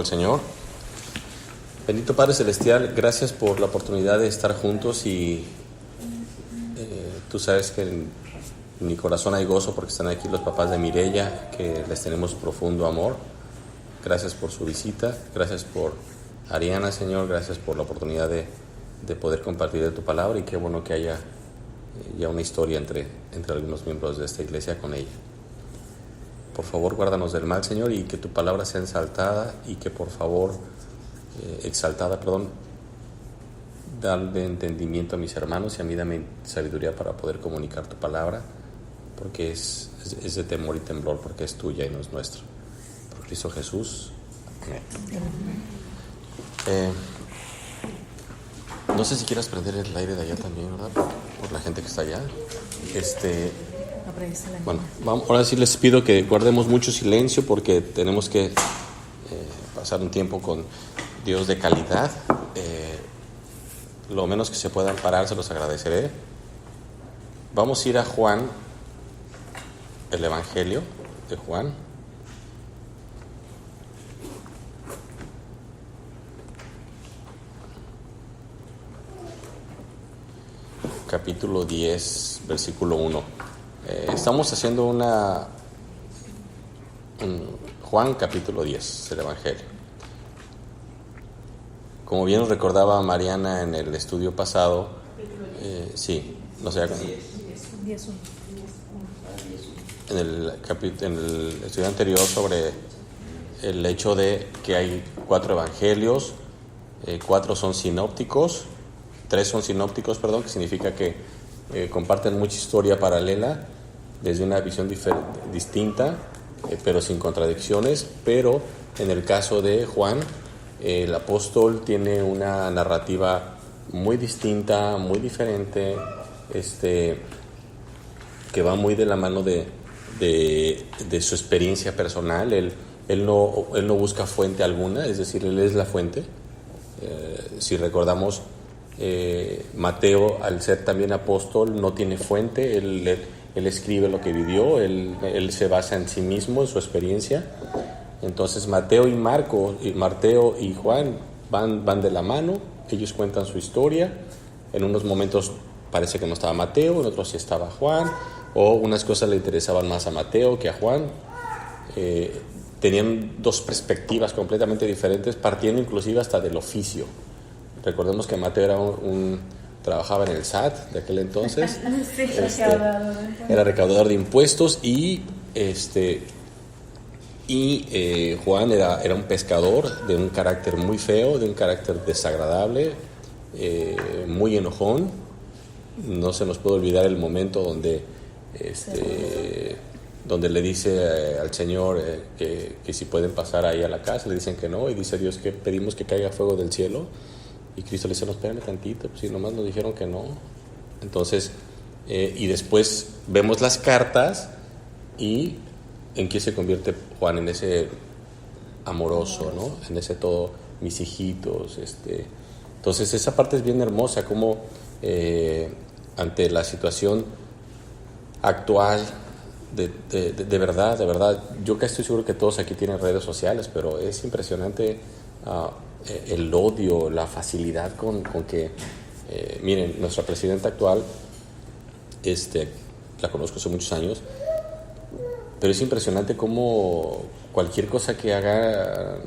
al Señor. Bendito Padre Celestial, gracias por la oportunidad de estar juntos y tú sabes que en mi corazón hay gozo porque están aquí los papás de Mireya, que les tenemos profundo amor. Gracias por su visita, gracias por Ariana, Señor, gracias por la oportunidad de poder compartir de tu palabra y qué bueno que haya ya una historia entre algunos miembros de esta iglesia con ella. Por favor, guárdanos del mal, Señor, y que tu palabra sea exaltada y que por favor, dale entendimiento a mis hermanos y a mí dame sabiduría para poder comunicar tu palabra, porque es de temor y temblor, porque es tuya y no es nuestra. Por Cristo Jesús. Amén. No sé si quieras prender el aire de allá también, ¿verdad? Por la gente que está allá. Bueno, ahora sí les pido que guardemos mucho silencio porque tenemos que pasar un tiempo con Dios de calidad. Lo menos que se puedan parar se los agradeceré. Vamos a ir a Juan, el Evangelio de Juan. Capítulo 10, versículo 1. Estamos haciendo Juan capítulo 10, el Evangelio. Como bien nos recordaba Mariana en el estudio pasado, sí, no sé, en el estudio anterior sobre el hecho de que hay 4 evangelios, 4 son sinópticos, 3 son sinópticos, que significa que comparten mucha historia paralela desde una visión distinta, pero sin contradicciones. Pero en el caso de Juan, el apóstol tiene una narrativa muy distinta, muy diferente, que va muy de la mano de su experiencia personal. Él no busca fuente alguna, es decir, él es la fuente. Si recordamos, Mateo, al ser también apóstol, no tiene fuente. Él escribe lo que vivió, él se basa en sí mismo, en su experiencia. Entonces Mateo y Juan van de la mano. Ellos cuentan su historia. En unos momentos parece que no estaba Mateo, en otros sí estaba Juan, o unas cosas le interesaban más a Mateo que a Juan. Tenían 2 perspectivas completamente diferentes, partiendo inclusive hasta del oficio. Recordemos que Mateo trabajaba en el SAT de aquel entonces. Sí, era recaudador de impuestos y Juan era un pescador de un carácter muy feo, de un carácter desagradable, muy enojón. No se nos puede olvidar el momento donde le dice al Señor que si pueden pasar ahí a la casa. Le dicen que no, y dice Dios que pedimos que caiga fuego del cielo. Y Cristo le dice, no, espérame tantito, pues si nomás nos dijeron que no. Entonces, y después vemos las cartas y en qué se convierte Juan, en ese amoroso, ¿no? En ese todo, mis hijitos. Entonces, esa parte es bien hermosa, como ante la situación actual, de verdad, yo que estoy seguro que todos aquí tienen redes sociales, pero es impresionante el odio, la facilidad con que, miren, nuestra presidenta actual, la conozco hace muchos años, pero es impresionante cómo cualquier cosa que haga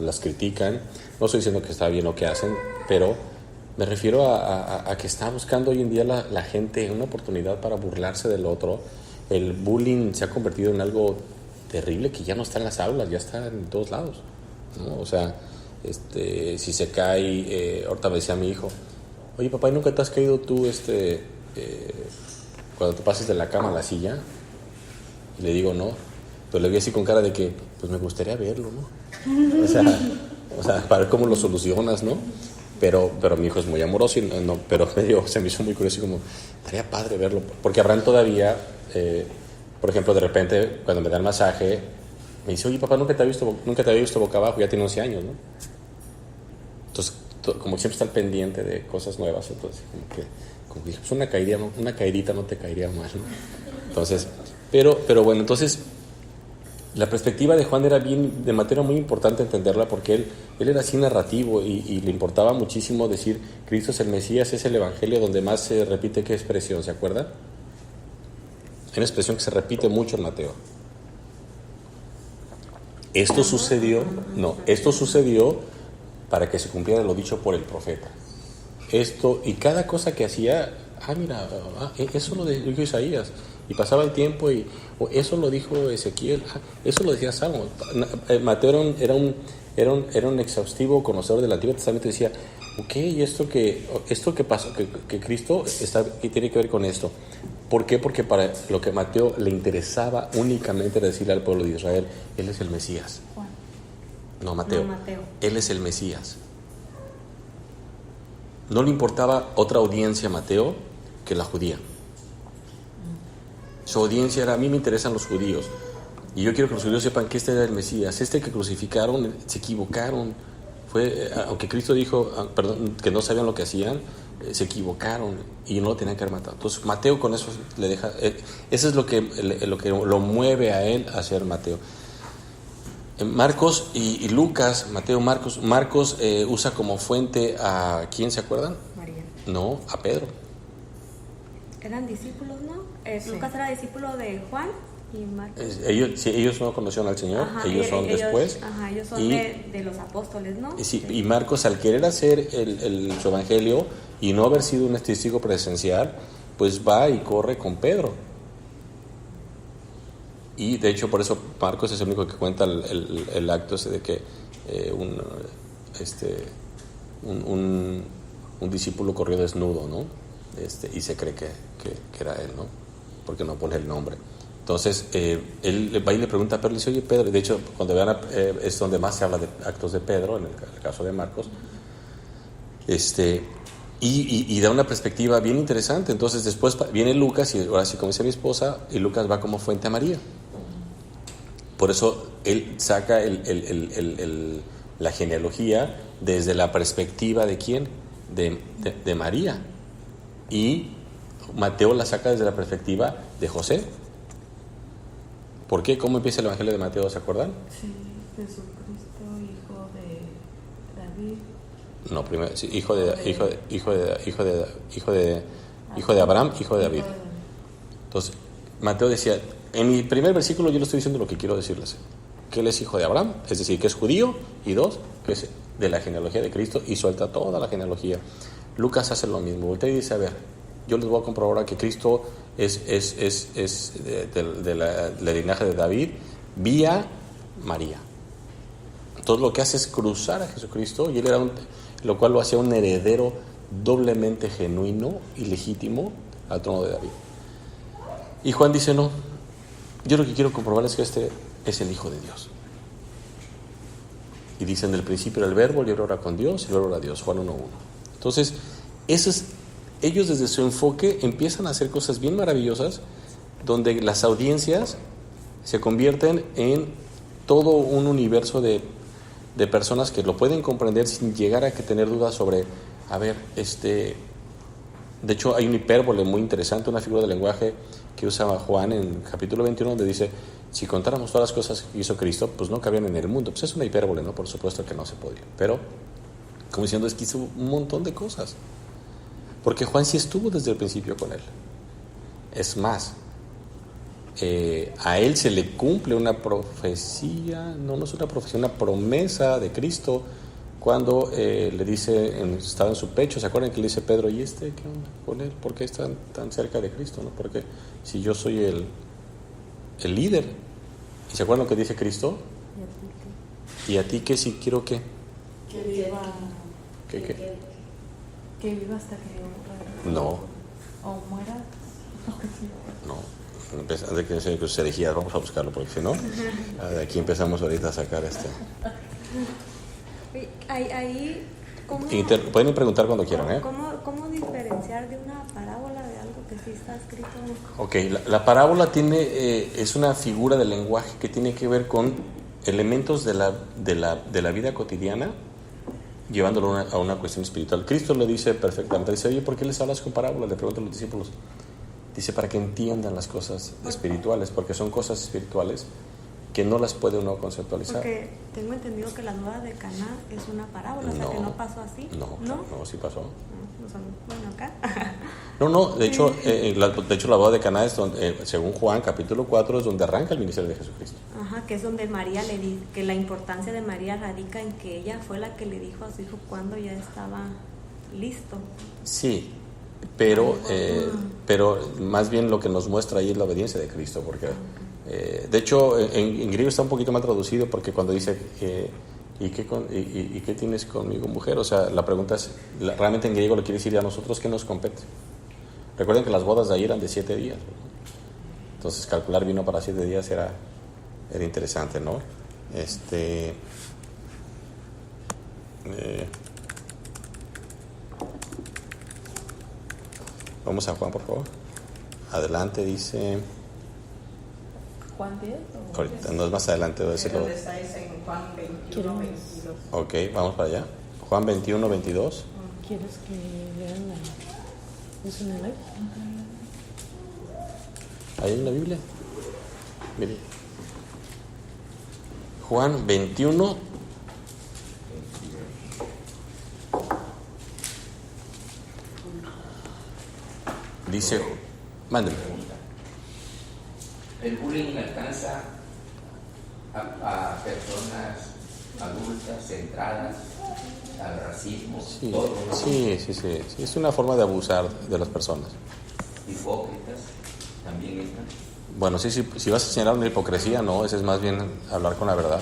las critican. No estoy diciendo que está bien lo que hacen, pero me refiero a que está buscando hoy en día la gente una oportunidad para burlarse del otro. El bullying se ha convertido en algo terrible que ya no está en las aulas, ya está en todos lados, ¿no? O sea, si se cae, ahorita me decía mi hijo, oye papá, ¿y nunca te has caído tú cuando te pases de la cama a la silla? Y le digo no, pero le vi así con cara de que pues me gustaría verlo, ¿no? O sea, para ver cómo lo solucionas, ¿no? Pero mi hijo es muy amoroso, pero se me hizo muy curioso y como, estaría padre verlo, porque habrán todavía, por ejemplo, de repente cuando me dan masaje, me dice, oye papá, nunca te había visto boca abajo, ya tiene 11 años, ¿no? Entonces, como siempre está al pendiente de cosas nuevas, entonces como que pues una caidita no te caería mal, ¿no? Entonces, pero bueno, entonces La perspectiva de Juan era de materia muy importante entenderla, porque él era así narrativo y le importaba muchísimo decir Cristo es el Mesías. Es el evangelio donde más se repite. ¿Qué expresión? ¿Se acuerdan? Hay una expresión que se repite mucho en Mateo. Esto sucedió para que se cumpliera lo dicho por el profeta. Esto, y cada cosa que hacía, eso lo dijo Isaías. Y pasaba el tiempo y eso lo dijo Ezequiel, eso lo decía Salmo. Mateo era un exhaustivo conocedor del Antiguo Testamento y decía, ok, esto que pasó, que Cristo que tiene que ver con esto. ¿Por qué? Porque para lo que a Mateo le interesaba únicamente era decirle al pueblo de Israel, Él es el Mesías. Juan. No, Mateo. Él es el Mesías. No le importaba otra audiencia a Mateo que la judía. Su audiencia era, a mí me interesan los judíos y yo quiero que los judíos sepan que este era el Mesías. Este que crucificaron, se equivocaron. Aunque Cristo dijo, que no sabían lo que hacían, se equivocaron y no lo tenían que haber matado. Entonces Mateo con eso le deja, eso es lo que lo mueve a él a ser Mateo. Marcos y Lucas, Marcos usa como fuente a ¿quién, se acuerdan? María. No, a Pedro. Eran discípulos, ¿no? Sí. Lucas era discípulo de Juan y Marcos. Ellos no conocieron al Señor. Ellos son después. Ellos son de los apóstoles, ¿no? Y Marcos, al querer hacer su evangelio y no haber sido un testigo presencial, pues va y corre con Pedro. Y de hecho por eso Marcos es el único que cuenta el acto ese de que un discípulo corrió desnudo, ¿no? Y se cree que era él, ¿no? Porque no pone el nombre. Entonces él va y le pregunta a Pedro, le dice, oye Pedro, de hecho cuando vean es donde más se habla de actos de Pedro, en el caso de Marcos, y da una perspectiva bien interesante. Entonces después viene Lucas, y ahora sí, como dice mi esposa, y Lucas va como fuente a María. Por eso él saca la genealogía desde la perspectiva de ¿quién? De María. Y Mateo la saca desde la perspectiva de José. ¿Por qué? ¿Cómo empieza el Evangelio de Mateo? ¿Se acuerdan? Sí, Jesucristo, hijo de David. No, primero, sí, hijo de Abraham, hijo de David. Entonces, Mateo decía, en mi primer versículo yo le estoy diciendo lo que quiero decirles, que él es hijo de Abraham, es decir, que es judío, y dos, que es de la genealogía de Cristo, y suelta toda la genealogía. Lucas hace lo mismo, voltea y dice, a ver, yo les voy a comprobar ahora que Cristo es de la linaje de David vía María. Entonces lo que hace es cruzar a Jesucristo, y él era lo cual lo hacía un heredero doblemente genuino y legítimo al trono de David. Y Juan dice, no, yo lo que quiero comprobar es que este es el Hijo de Dios. Y dice, en el principio era el Verbo, el Verbo era con Dios, y el Verbo era Dios, Juan 1:1. Entonces, ellos desde su enfoque empiezan a hacer cosas bien maravillosas, donde las audiencias se convierten en todo un universo de personas que lo pueden comprender sin llegar a tener dudas sobre, a ver, de hecho hay una hipérbole muy interesante, una figura de lenguaje que usa Juan en capítulo 21, donde dice, si contáramos todas las cosas que hizo Cristo, pues no cabían en el mundo. Pues es una hipérbole, ¿no? Por supuesto que no se podía, pero como diciendo, es que hizo un montón de cosas, porque Juan sí estuvo desde el principio con él. Es más, a él se le cumple una profecía, no es una profecía, una promesa de Cristo, cuando le dice, estaba en su pecho, ¿se acuerdan que le dice Pedro, ¿y qué onda con él? ¿Por qué está tan cerca de Cristo? ¿No? Porque si yo soy el líder. ¿Y se acuerdan lo que dice Cristo? ¿Y a ti qué? Si quiero qué? Que viva. ¿Qué? Que viva hasta que No. O muera. No. Antes de que se herejías, vamos a buscarlo, porque si no, de aquí empezamos ahorita a sacar Ahí, ¿cómo, pueden preguntar cuando quieran, ¿eh? ¿Cómo diferenciar de una parábola de algo que sí está escrito? Ok, la parábola es una figura de lenguaje que tiene que ver con elementos de la vida cotidiana, llevándolo a una cuestión espiritual. Cristo lo dice perfectamente. Dice, oye, ¿por qué les hablas con parábolas? Le preguntan a los discípulos. Dice, para que entiendan las cosas espirituales, porque son cosas espirituales que no las puede uno conceptualizar. Porque tengo entendido que la boda de Caná es una parábola, o sea, que no pasó así. No, sí pasó. Bueno, acá. No, de hecho, la boda de Caná es donde, según Juan, capítulo 4, es donde arranca el ministerio de Jesucristo. Ajá, que es donde María le dice, que la importancia de María radica en que ella fue la que le dijo a su hijo cuando ya estaba listo. Sí, pero más bien lo que nos muestra ahí es la obediencia de Cristo, porque de hecho en griego está un poquito mal traducido, porque cuando dice ¿y qué tienes conmigo, mujer? O sea, la pregunta es, realmente en griego le quiere decir a nosotros qué nos compete. Recuerden que las bodas de ahí eran de 7 días, ¿no? Entonces calcular vino para 7 días era interesante, ¿no? Vamos a Juan, por favor. Adelante, dice. ¿Juan 10? Ahorita, no es más adelante, voy a decirlo. ¿Dónde está ese en Juan 21, 22? Ok, vamos para allá. Juan 21, 22. ¿Quieres que vean la... ¿Es una live? ¿Ahí hay una Biblia? Mire. Juan 21. Dice, mándeme. El bullying alcanza a personas adultas, centradas, al racismo, Sí, todo, ¿no? sí. Es una forma de abusar de las personas. Hipócritas también están. Bueno, sí, si vas a señalar una hipocresía, no, ese es más bien hablar con la verdad.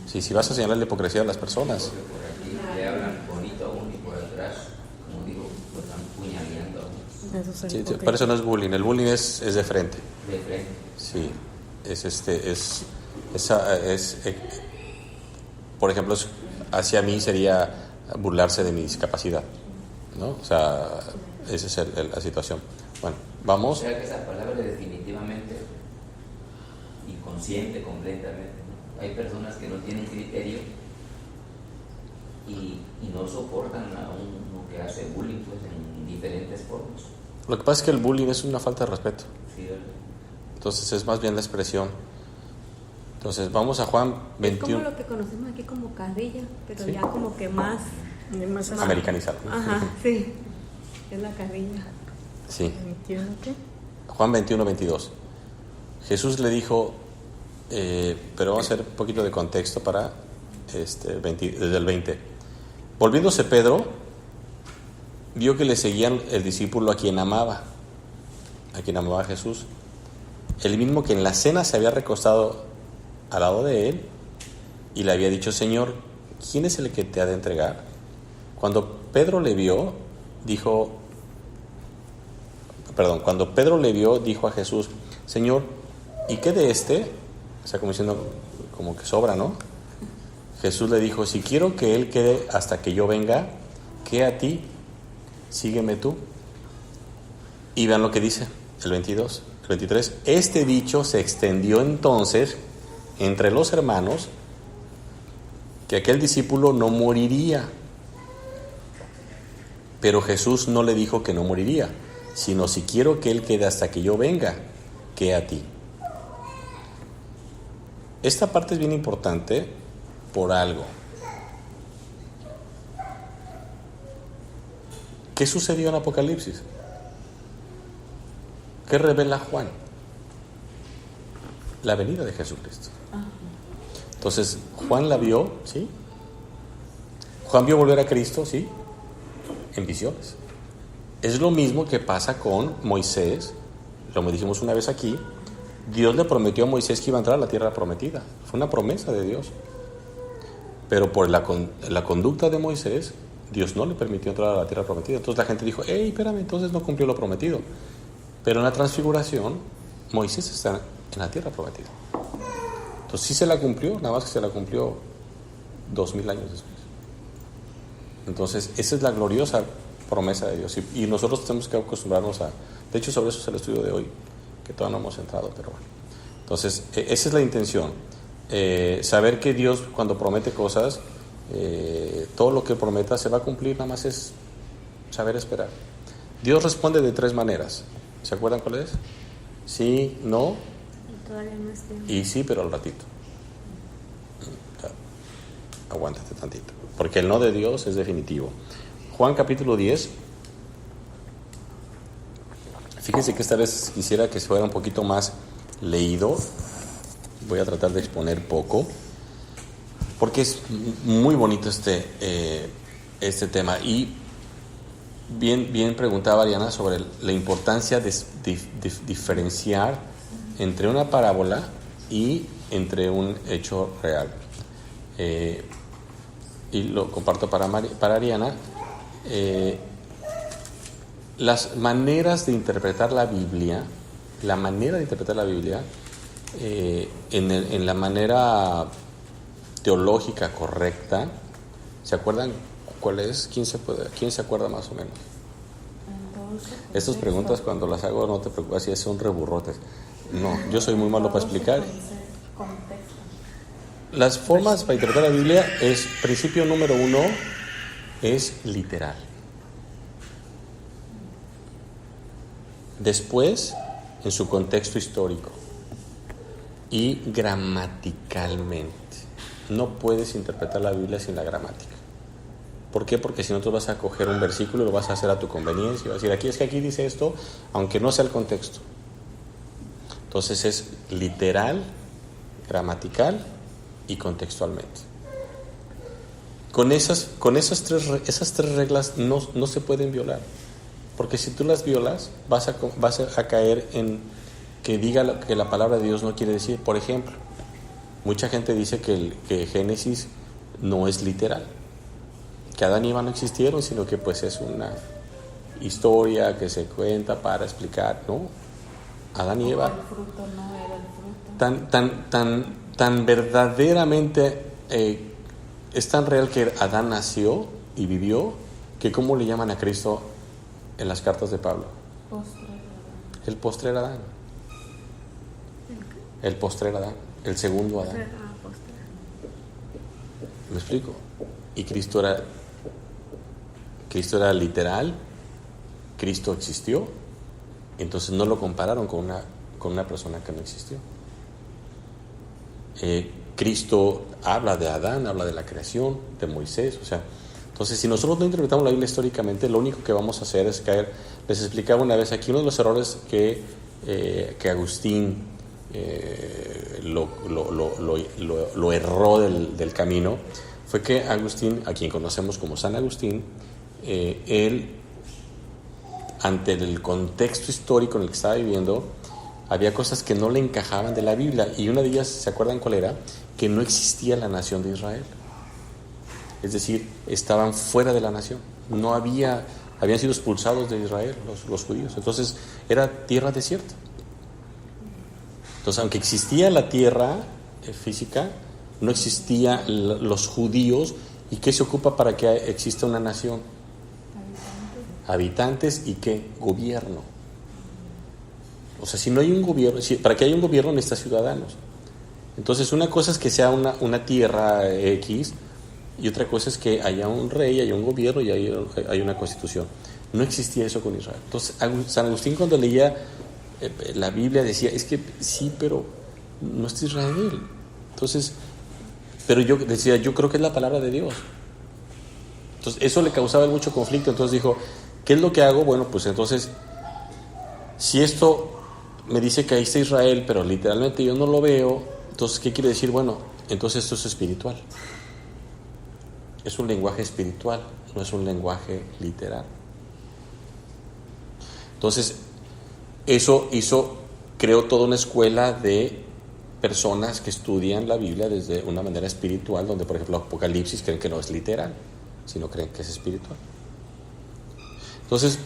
Sí, si vas a señalar la hipocresía de las personas. Porque por aquí le hablan bonito a uno y por atrás, como digo, pues están puñaleando a uno. Eso es Sí, hipócrita. por eso no es bullying, el bullying es de frente. De frente. Sí, por ejemplo, hacia mí sería burlarse de mi discapacidad, ¿no? O sea, esa es la situación. Bueno, O vamos. sea que esa palabra es definitivamente inconsciente completamente, ¿no? Hay personas que no tienen criterio y no soportan a uno que hace bullying, pues, en diferentes formas. Lo que pasa es que el bullying es una falta de respeto. Sí, ¿verdad? Entonces es más bien la expresión. Entonces vamos a Juan Es 21. como lo que conocemos aquí como carrilla, pero Sí. ya como que más Americanizado. Ajá, sí. Es la carrilla. Sí. ¿21 qué? Juan 21, 22. Jesús le dijo, pero vamos a hacer un poquito de contexto para desde el 20. Volviéndose Pedro, vio que le seguían el discípulo a quien amaba a Jesús, el mismo que en la cena se había recostado al lado de él y le había dicho, Señor, ¿quién es el que te ha de entregar? Cuando Pedro le vio, dijo a Jesús, Señor, ¿y qué de este? O sea, como diciendo, como que sobra, ¿no? Jesús le dijo, si quiero que él quede hasta que yo venga, ¿qué a ti? Sígueme tú. Y vean lo que dice el 22, el 23. Este dicho se extendió entonces entre los hermanos, que aquel discípulo no moriría. Pero Jesús no le dijo que no moriría, sino si quiero que él quede hasta que yo venga, ¿qué a ti? Esta parte es bien importante por algo. ¿Qué sucedió en Apocalipsis? ¿Qué revela Juan? La venida de Jesucristo. Entonces, Juan la vio, ¿sí? Juan vio volver a Cristo, ¿sí? En visiones. Es lo mismo que pasa con Moisés, lo dijimos una vez aquí. Dios le prometió a Moisés que iba a entrar a la tierra prometida. Fue una promesa de Dios. Pero por la conducta de Moisés, Dios no le permitió entrar a la tierra prometida. Entonces la gente dijo, espérame, entonces no cumplió lo prometido. Pero en la transfiguración, Moisés está en la tierra prometida. Entonces sí se la cumplió, nada más que se la cumplió 2000 años después. Entonces esa es la gloriosa promesa de Dios. Y nosotros tenemos que acostumbrarnos a... De hecho, sobre eso es el estudio de hoy, que todavía no hemos entrado, pero bueno. Entonces, esa es la intención. Saber que Dios, cuando promete cosas, todo lo que prometa se va a cumplir, nada más es saber esperar. Dios responde de 3 maneras. ¿Se acuerdan cuál es? Sí, no Todavía no es tiempo. Y sí, pero al ratito. Aguántate tantito. Porque el no de Dios es definitivo. Juan capítulo 10. Fíjense que esta vez quisiera que fuera un poquito más leído. Voy a tratar de exponer poco. Porque es muy bonito este tema. Y bien preguntaba Ariana sobre la importancia de diferenciar entre una parábola y entre un hecho real. Y lo comparto para Ariana. Las maneras de interpretar la Biblia, en la manera teológica correcta, ¿se acuerdan cuál es? ¿Quién se acuerda más o menos? Estas preguntas cuando las hago no te preocupes, si son reburrotes. No, yo soy muy malo para explicar. Las formas para interpretar la Biblia es, principio número 1, es literal. Después, en su contexto histórico. Y gramaticalmente. No puedes interpretar la Biblia sin la gramática. ¿Por qué? Porque si no tú vas a coger un versículo y lo vas a hacer a tu conveniencia. Vas a decir, aquí dice esto, aunque no sea el contexto. Entonces es literal, gramatical y contextualmente. Con esas tres reglas no se pueden violar. Porque si tú las violas, vas a caer en que diga lo que la palabra de Dios no quiere decir. Por ejemplo, mucha gente dice que Génesis no es literal, que Adán y Eva no existieron, sino que pues es una historia que se cuenta para explicar, ¿no? Adán y Eva. El fruto no era el fruto. Tan verdaderamente es tan real que Adán nació y vivió, que ¿cómo le llaman a Cristo en las cartas de Pablo? El postrer Adán. El postrer Adán. El segundo Adán. ¿Me explico? Y Cristo era literal. Cristo existió. Entonces no lo compararon con una persona que no existió. Cristo habla de Adán, habla de la creación, de Moisés, o sea, entonces si nosotros no interpretamos la Biblia históricamente, lo único que vamos a hacer es caer. Les explicaba una vez aquí uno de los errores que Agustín lo erró del camino, fue que Agustín, a quien conocemos como San Agustín, él, ante el contexto histórico en el que estaba viviendo, había cosas que no le encajaban de la Biblia, y una de ellas, ¿se acuerdan cuál era? Que no existía la nación de Israel. Es decir, estaban fuera de la nación. Habían sido expulsados de Israel los judíos. Entonces, era tierra desierta. Entonces, aunque existía la tierra física, no existían los judíos. ¿Y qué se ocupa para que exista una nación? Habitantes y ¿qué? Gobierno. O sea, si no hay un gobierno, para que haya un gobierno necesita ciudadanos. Entonces, una cosa es que sea una tierra X, y otra cosa es que haya un rey, haya un gobierno y hay una constitución. No existía eso con Israel. Entonces, San Agustín, cuando leía la Biblia, decía, es que sí, pero no es Israel. Entonces, pero yo decía, yo creo que es la palabra de Dios. Entonces, eso le causaba mucho conflicto. Entonces dijo, ¿qué es lo que hago? Bueno, pues entonces, si esto me dice que ahí está Israel, pero literalmente yo no lo veo, entonces, ¿qué quiere decir? Bueno, entonces esto es espiritual. Es un lenguaje espiritual, no es un lenguaje literal. Entonces, eso creó toda una escuela de personas que estudian la Biblia desde una manera espiritual, donde, por ejemplo, Apocalipsis creen que no es literal, sino creen que es espiritual. Entonces,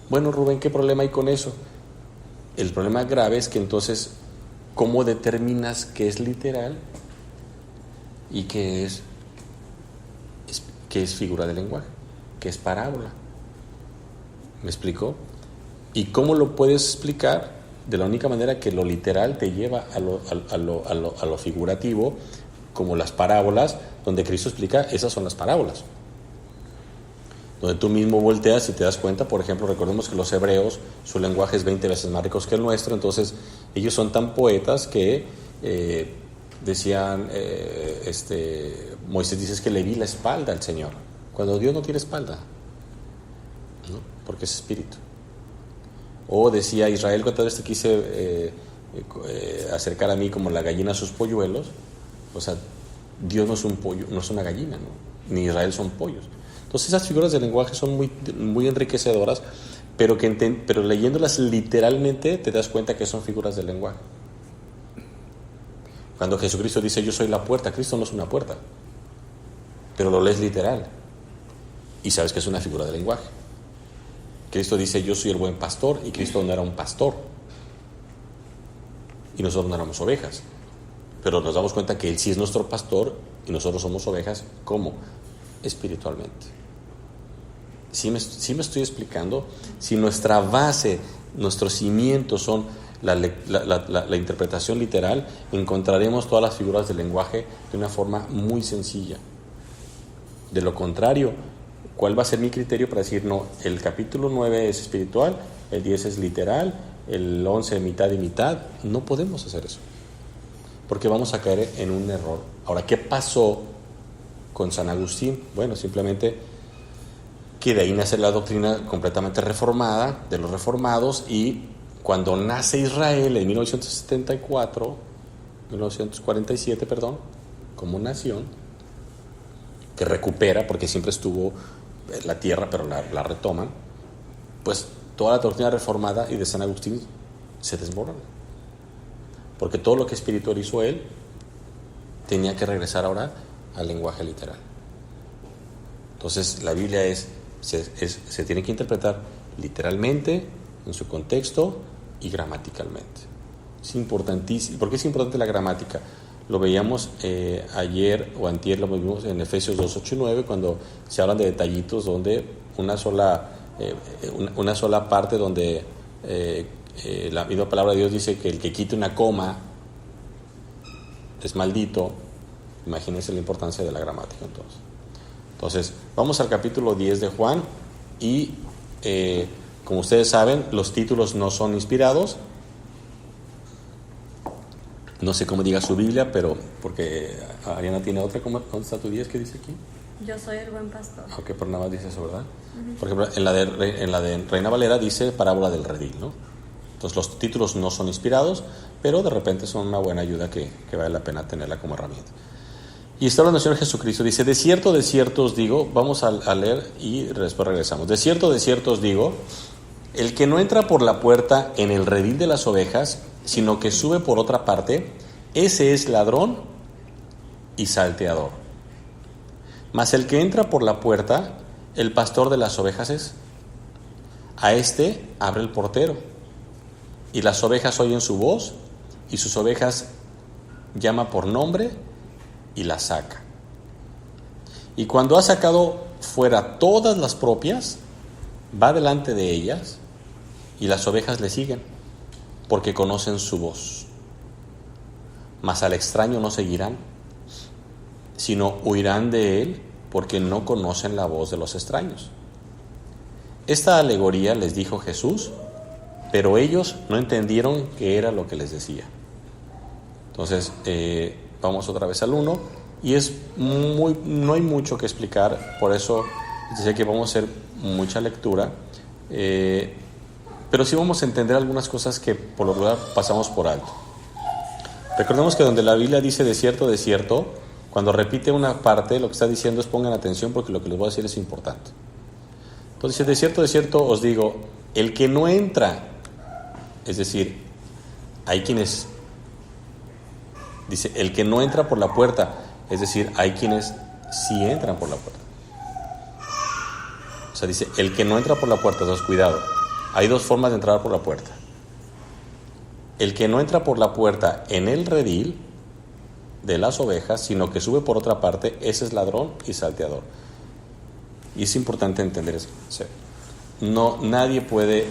bueno, Rubén, ¿qué problema hay con eso? El problema grave es que entonces, ¿cómo determinas qué es literal y qué es figura de lenguaje, qué es parábola? ¿Me explico? ¿Y cómo lo puedes explicar? De la única manera que lo literal te lleva a lo figurativo, como las parábolas, donde Cristo explica, esas son las parábolas. donde tú mismo volteas y te das cuenta. Por ejemplo, recordemos que los hebreos, su lenguaje es 20 veces más rico que el nuestro, entonces ellos son tan poetas que decían, Moisés dice que le vi la espalda al Señor, cuando Dios no tiene espalda, ¿no? Porque es espíritu. O decía Israel, cuántas veces te quise acercar a mí como la gallina a sus polluelos. O sea, Dios no es un pollo, no es una gallina, ¿no? Ni Israel son pollos. Entonces esas figuras de lenguaje son muy, muy enriquecedoras, pero leyéndolas literalmente te das cuenta que son figuras de lenguaje. Cuando Jesucristo dice yo soy la puerta, Cristo no es una puerta, pero lo lees literal y sabes que es una figura de lenguaje. Cristo dice yo soy el buen pastor, y Cristo no era un pastor y nosotros no éramos ovejas, pero nos damos cuenta que Él sí es nuestro pastor y nosotros somos ovejas. ¿Cómo? Espiritualmente. ¿Sí me estoy explicando? Si nuestra base, nuestros cimientos son la interpretación literal, encontraremos todas las figuras del lenguaje de una forma muy sencilla. De lo contrario, ¿cuál va a ser mi criterio para decir, no, el capítulo 9 es espiritual, el 10 es literal, el 11 mitad y mitad? No podemos hacer eso, porque vamos a caer en un error. Ahora, ¿qué pasó con San Agustín? Bueno, simplemente que de ahí nace la doctrina completamente reformada, de los reformados, y cuando nace Israel en 1947, como nación, que recupera, porque siempre estuvo la tierra, pero la retoman, pues toda la doctrina reformada y de San Agustín se desmorona, porque todo lo que espiritualizó él tenía que regresar ahora al lenguaje literal. Entonces la Biblia se tiene que interpretar literalmente, en su contexto y gramaticalmente. Es importantísimo. ¿Por qué es importante la gramática? Lo veíamos ayer o antier, lo vimos en Efesios 2, 8 y 9, cuando se hablan de detallitos donde una sola parte donde la misma palabra de Dios dice que el que quite una coma es maldito. Imagínense la importancia de la gramática entonces. Vamos al capítulo 10 de Juan y como ustedes saben, los títulos no son inspirados. No sé cómo diga su Biblia, pero porque Ariana tiene otra. ¿Dónde está tu 10? ¿Qué dice aquí? Yo soy el buen pastor. Ok, por nada más dice eso, ¿verdad? Uh-huh. Por ejemplo, en la de Reina Valera dice parábola del redil, ¿no? Entonces los títulos no son inspirados, pero de repente son una buena ayuda que vale la pena tenerla como herramienta. Y está hablando el Señor Jesucristo, dice, de cierto os digo, vamos a leer y después regresamos. De cierto os digo, el que no entra por la puerta en el redil de las ovejas, sino que sube por otra parte, ese es ladrón y salteador. Mas el que entra por la puerta, el pastor de las ovejas es. A este abre el portero, y las ovejas oyen su voz, y sus ovejas llama por nombre y las saca. Y cuando ha sacado fuera todas las propias, va delante de ellas, y las ovejas le siguen, porque conocen su voz. Mas al extraño no seguirán, sino huirán de él, porque no conocen la voz de los extraños. Esta alegoría les dijo Jesús, pero ellos no entendieron qué era lo que les decía. Entonces, vamos otra vez al 1, y no hay mucho que explicar, por eso decía que vamos a hacer mucha lectura, pero sí vamos a entender algunas cosas que por lo regular pasamos por alto. Recordemos que donde la Biblia dice de cierto, cuando repite una parte, lo que está diciendo es pongan atención porque lo que les voy a decir es importante. Entonces, de cierto os digo, el que no entra, es decir, hay quienes, dice, el que no entra por la puerta, es decir, hay quienes sí entran por la puerta. O sea, dice, el que no entra por la puerta, entonces cuidado, hay dos formas de entrar por la puerta. El que no entra por la puerta en el redil de las ovejas, sino que sube por otra parte, ese es ladrón y salteador. Y es importante entender eso. No, nadie puede,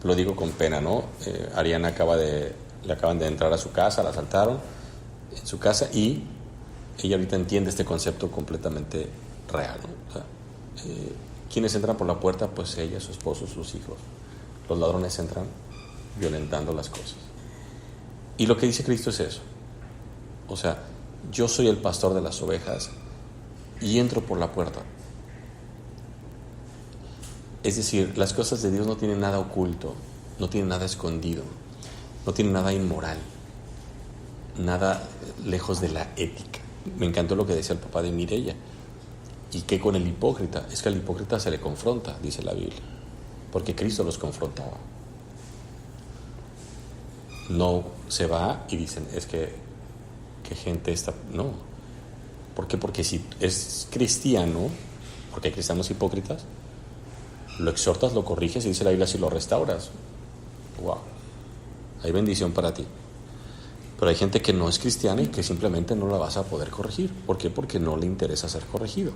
lo digo con pena, ¿no? Ariana le acaban de entrar a su casa, la asaltaron en su casa y ella ahorita entiende este concepto completamente real, ¿no? O sea, ¿quiénes entran por la puerta? Pues ella, su esposo, sus hijos. Los ladrones entran violentando las cosas. Y lo que dice Cristo es eso. O sea, yo soy el pastor de las ovejas y entro por la puerta. Es decir, las cosas de Dios no tienen nada oculto, no tienen nada escondido, no tienen nada inmoral, nada lejos de la ética. Me encantó lo que decía el papá de Mireya. ¿Y qué con el hipócrita? Es que al hipócrita se le confronta, dice la Biblia, porque Cristo los confrontaba. No se va y dicen, es que ¿qué gente está? No. ¿Por qué? Porque si es cristiano, porque hay cristianos hipócritas, lo exhortas, lo corriges y dice la Biblia, si lo restauras. Wow. Hay bendición para ti. Pero hay gente que no es cristiana y que simplemente no la vas a poder corregir. ¿Por qué? Porque no le interesa ser corregido.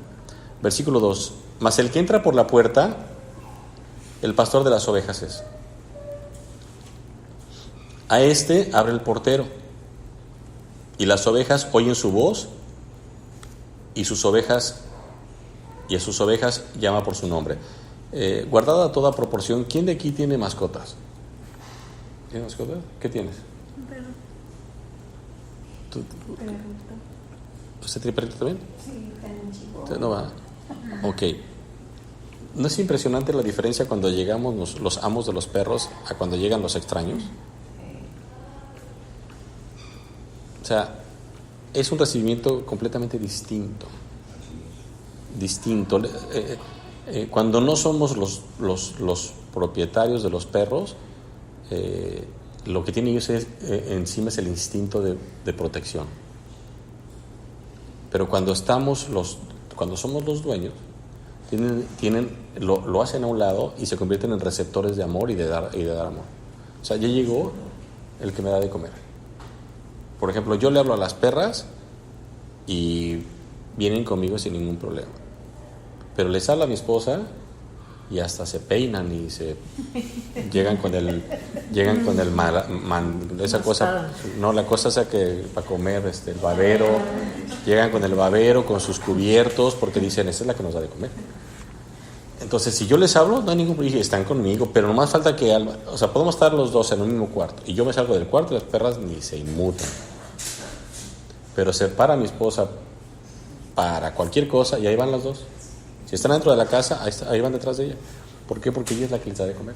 Versículo 2. Mas el que entra por la puerta, el pastor de las ovejas es. A este abre el portero, y las ovejas oyen su voz, y a sus ovejas llama por su nombre. Guardada toda proporción, ¿quién de aquí tiene mascotas? ¿Tienes mascotas? ¿Qué tienes? Un perro. ¿Usted tiene perrito también? Sí, tengo un chico. Usted no va. Ok. ¿No es impresionante la diferencia cuando llegamos los amos de los perros a cuando llegan los extraños? O sea, es un recibimiento completamente distinto. Cuando no somos los propietarios de los perros, lo que tienen ellos encima es el instinto de protección. Pero cuando somos los dueños, lo hacen a un lado y se convierten en receptores de amor y de dar amor. O sea, ya llegó el que me da de comer. Por ejemplo, yo le hablo a las perras y vienen conmigo sin ningún problema. Pero les habla a mi esposa y hasta se peinan y se llegan con el esa cosa, no, la cosa esa que para comer, el babero, llegan con el babero, con sus cubiertos, porque dicen, esta es la que nos da de comer. Entonces, si yo les hablo, no hay ningún problema, están conmigo, pero nomás falta que, o sea, podemos estar los dos en un mismo cuarto, y yo me salgo del cuarto y las perras ni se inmutan. Pero se para mi esposa para cualquier cosa y ahí van las dos. Si están dentro de la casa, ahí van detrás de ella. ¿Por qué? Porque ella es la que les da de comer.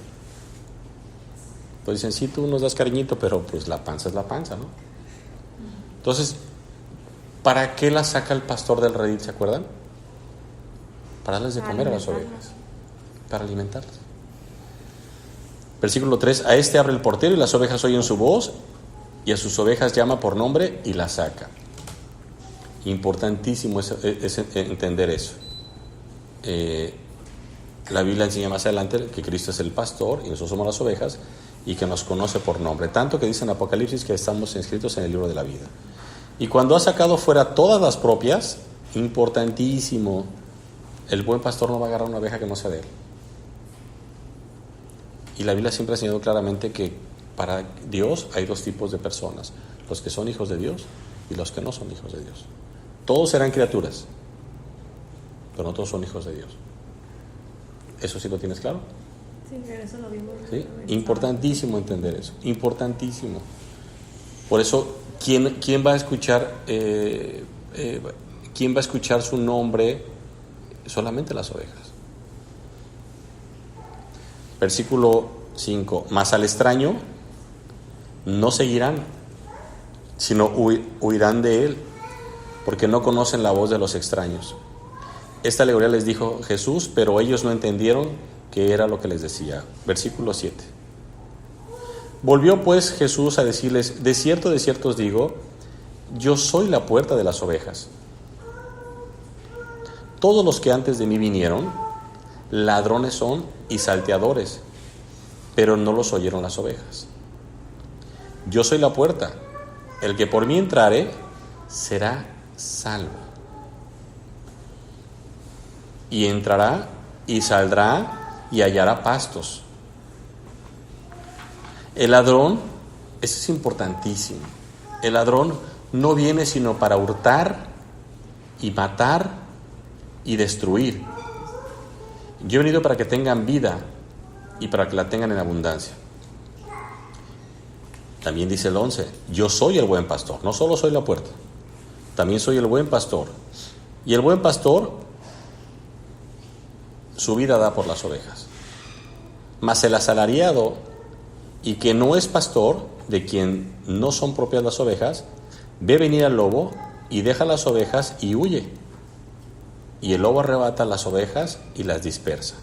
Pues dicen, sí, tú nos das cariñito, pero pues la panza es la panza, ¿no? Entonces, ¿para qué la saca el pastor del redil? ¿Se acuerdan? Para darles de comer a las ovejas. Para alimentarlas. Versículo 3. A este abre el portero y las ovejas oyen su voz, y a sus ovejas llama por nombre y las saca. Importantísimo es entender eso. La Biblia enseña más adelante que Cristo es el pastor y nosotros somos las ovejas y que nos conoce por nombre, tanto que dice en Apocalipsis que estamos inscritos en el libro de la vida. Y cuando ha sacado fuera todas las propias, importantísimo, el buen pastor no va a agarrar una oveja que no sea de él. Y la Biblia siempre ha enseñado claramente que para Dios hay dos tipos de personas: los que son hijos de Dios y los que no son hijos de Dios. Todos serán criaturas, pero no todos son hijos de Dios. ¿Eso sí lo tienes claro? Sí, pero eso lo vimos. ¿Sí? Importantísimo entender eso, importantísimo. Por eso, ¿quién va a escuchar quién va a escuchar su nombre? Solamente las ovejas. Versículo 5. Mas al extraño no seguirán, sino huirán de él, porque no conocen la voz de los extraños. Esta alegoría les dijo Jesús, pero ellos no entendieron qué era lo que les decía. Versículo 7. Volvió pues Jesús a decirles: de cierto os digo, yo soy la puerta de las ovejas. Todos los que antes de mí vinieron, ladrones son y salteadores, pero no los oyeron las ovejas. Yo soy la puerta. El que por mí entrare será salvo. Y entrará y saldrá y hallará pastos. El ladrón, eso es importantísimo, el ladrón no viene sino para hurtar, y matar y destruir. Yo he venido para que tengan vida y para que la tengan en abundancia. También dice el 11, yo soy el buen pastor, no solo soy la puerta, también soy el buen pastor. Y el buen pastor su vida da por las ovejas. Mas el asalariado y que no es pastor, de quien no son propias las ovejas, ve venir al lobo y deja las ovejas y huye. Y el lobo arrebata las ovejas y las dispersa.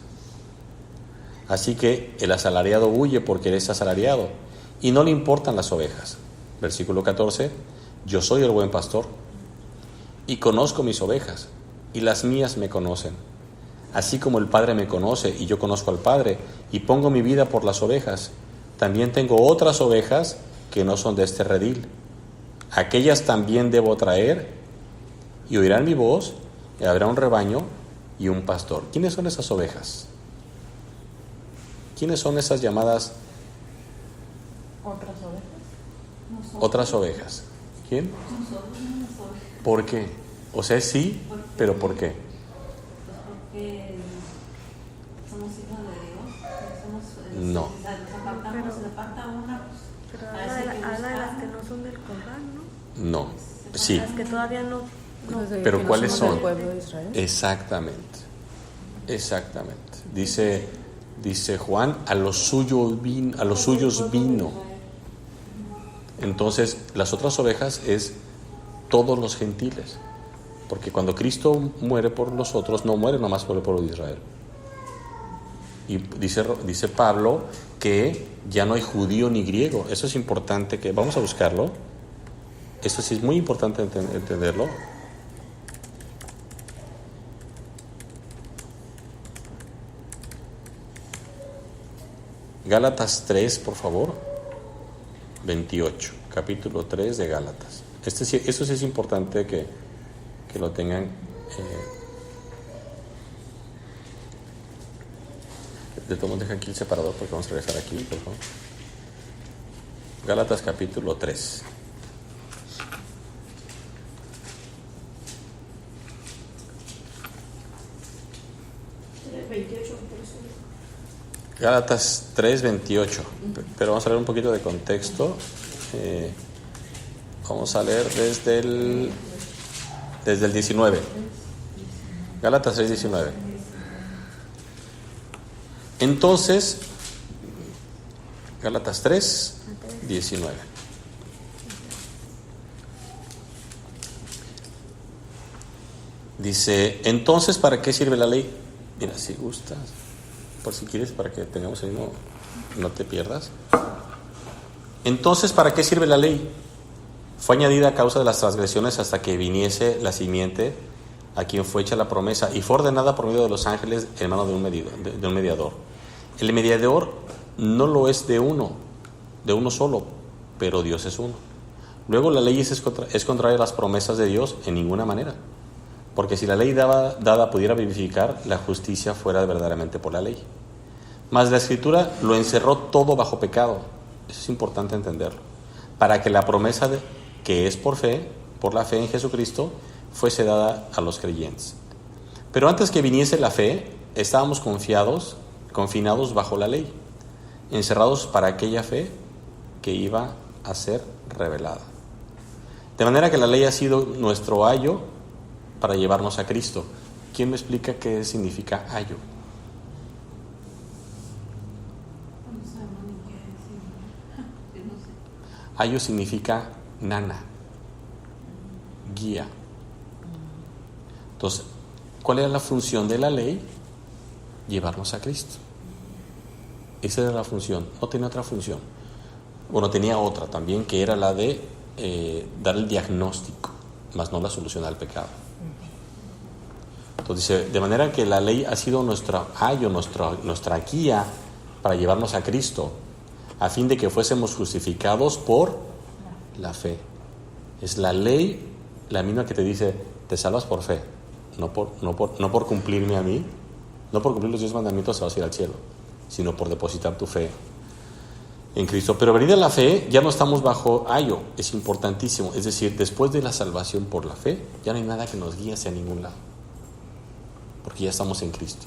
Así que el asalariado huye porque es asalariado y no le importan las ovejas. Versículo 14, yo soy el buen pastor y conozco mis ovejas y las mías me conocen. Así como el Padre me conoce y yo conozco al Padre y pongo mi vida por las ovejas, también tengo otras ovejas que no son de este redil. Aquellas también debo traer y oirán mi voz y habrá un rebaño y un pastor. ¿Quiénes son esas ovejas? ¿Quiénes son esas llamadas ¿Otras ovejas? otras ovejas? ¿Quién? ¿Por qué? O sea, sí, pero ¿por qué? Porque somos hijos de Dios. No. Se aparta una. Pero habla de las que no son del corral, ¿no? No, sí. Las que todavía no. Pero Que no ¿cuáles somos son? del pueblo de Israel. Exactamente. Dice Juan, a los suyos vino. Entonces, las otras ovejas es todos los gentiles. Porque cuando Cristo muere por los otros, no muere nomás por el pueblo de Israel. Y dice Pablo que ya no hay judío ni griego. Eso es importante, que vamos a buscarlo. Eso sí es muy importante entenderlo. Gálatas 3, por favor. 28, capítulo 3 de Gálatas. Eso sí es importante que lo tengan. De todos modos, dejan aquí el separador porque vamos a regresar aquí, por favor. Gálatas capítulo 3. Gálatas 3:28. Pero vamos a leer un poquito de contexto. Vamos a leer desde el 19. Gálatas 3:19. Entonces, Gálatas 3:19. Dice, entonces, ¿para qué sirve la ley? Mira, si gustas, por si quieres, para que tengamos el mismo, no te pierdas. Entonces, ¿para qué sirve la ley? Fue añadida a causa de las transgresiones hasta que viniese la simiente a quien fue hecha la promesa y fue ordenada por medio de los ángeles en mano de un mediador. El mediador no lo es de uno solo, pero Dios es uno. Luego la ley es contraria a las promesas de Dios en ninguna manera, porque si la ley dada pudiera vivificar, la justicia fuera verdaderamente por la ley. Mas la Escritura lo encerró todo bajo pecado. Eso es importante entenderlo, para que la promesa que es por la fe en Jesucristo, fuese dada a los creyentes. Pero antes que viniese la fe, estábamos confinados bajo la ley, encerrados para aquella fe que iba a ser revelada. De manera que la ley ha sido nuestro ayo para llevarnos a Cristo. ¿Quién me explica qué significa ayo? Ayo significa nana, guía. Entonces, ¿cuál era la función de la ley? Llevarnos a Cristo. Esa era la función, no tenía otra función. Bueno, tenía otra también, que era la de dar el diagnóstico, más no la solución al pecado. Entonces dice, de manera que la ley ha sido nuestra ayo, nuestra guía para llevarnos a Cristo, a fin de que fuésemos justificados por la fe. Es la ley la misma que te dice, te salvas por fe, no por cumplirme a mí, no por cumplir los 10 mandamientos vas a ir al cielo, sino por depositar tu fe en Cristo. Pero venida la fe, ya no estamos bajo ayo, es importantísimo. Es decir, después de la salvación por la fe, ya no hay nada que nos guíe hacia ningún lado, porque ya estamos en Cristo.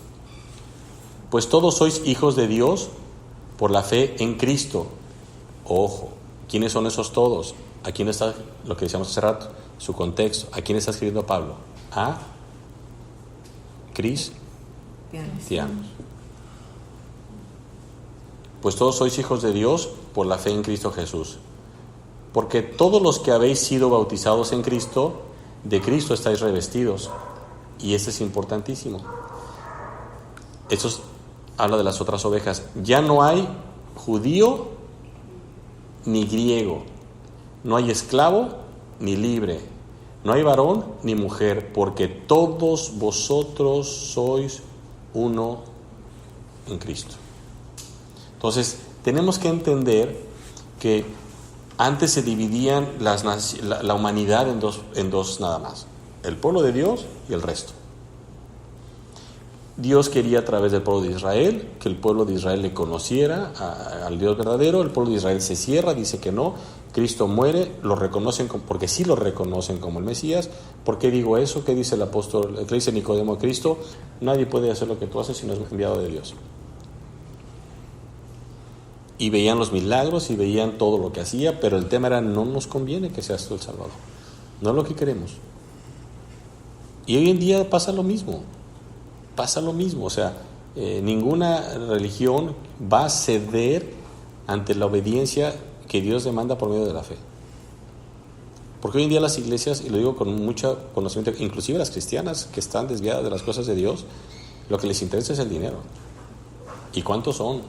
Pues todos sois hijos de Dios por la fe en Cristo. Ojo, ¿quiénes son esos todos? ¿A quién está lo que decíamos hace rato? Su contexto. ¿A quién está escribiendo Pablo? A cristianos. Pues todos sois hijos de Dios por la fe en Cristo Jesús. Porque todos los que habéis sido bautizados en Cristo, de Cristo estáis revestidos. Y este es importantísimo. Esto habla de las otras ovejas. Ya no hay judío ni griego, no hay esclavo ni libre, no hay varón ni mujer, porque todos vosotros sois uno en Cristo. Entonces, tenemos que entender que antes se dividían la humanidad en dos nada más: el pueblo de Dios y el resto. Dios quería a través del pueblo de Israel que el pueblo de Israel le conociera al Dios verdadero. El pueblo de Israel se cierra, dice que no. Cristo muere, lo reconocen porque sí lo reconocen como el Mesías. ¿Por qué digo eso? ¿Qué dice el apóstol? ¿Qué dice Nicodemo a Cristo? Nadie puede hacer lo que tú haces si no es enviado de Dios. Y veían los milagros y veían todo lo que hacía, pero el tema era: no nos conviene que seas tú el Salvador, no es lo que queremos. Y hoy en día pasa lo mismo, o sea, ninguna religión va a ceder ante la obediencia que Dios demanda por medio de la fe. Porque hoy en día las iglesias, y lo digo con mucho conocimiento, inclusive las cristianas que están desviadas de las cosas de Dios, lo que les interesa es el dinero. ¿Y cuántos son?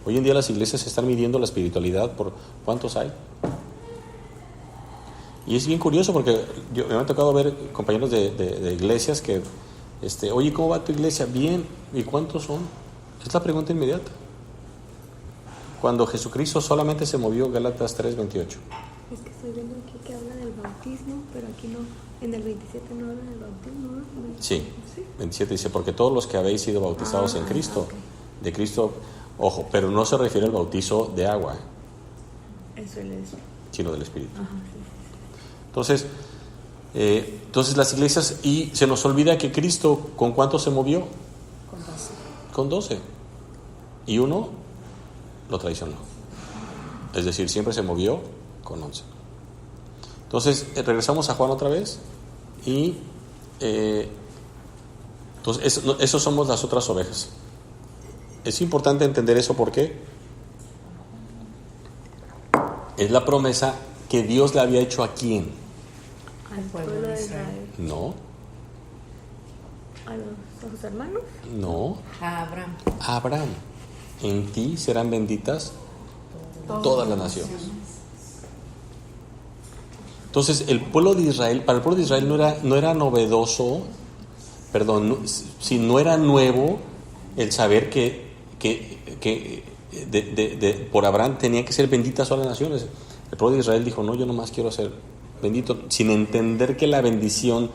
Hoy en día las iglesias están midiendo la espiritualidad por cuántos hay. Y es bien curioso porque me ha tocado ver compañeros de iglesias que, oye, ¿cómo va tu iglesia? Bien. ¿Y cuántos son? Es la pregunta inmediata. Cuando Jesucristo solamente se movió, Gálatas 3:28. Es que estoy viendo aquí que habla del bautismo, pero aquí no, en el 27 no habla del bautismo, ¿no? Sí, 27 dice: porque todos los que habéis sido bautizados en Cristo, okay. De Cristo, ojo, pero no se refiere al bautizo de agua, Eso es. sino del Espíritu. Ajá, sí. Entonces las iglesias, y se nos olvida que Cristo, ¿con cuánto se movió? Con 12. Y uno lo traicionó. Es decir, siempre se movió con 11. Entonces, regresamos a Juan otra vez. Y entonces, esos somos las otras ovejas. Es importante entender eso porque es la promesa que Dios le había hecho ¿a quién? Al pueblo de Israel. No. ¿A sus hermanos? No. A Abraham. A Abraham. En ti serán benditas todas las naciones. Entonces, el pueblo de Israel, para el pueblo de Israel no era novedoso, no era nuevo el saber que por Abraham tenían que ser benditas todas las naciones. El pueblo de Israel dijo: no, yo nomás quiero ser bendito, sin entender que la bendición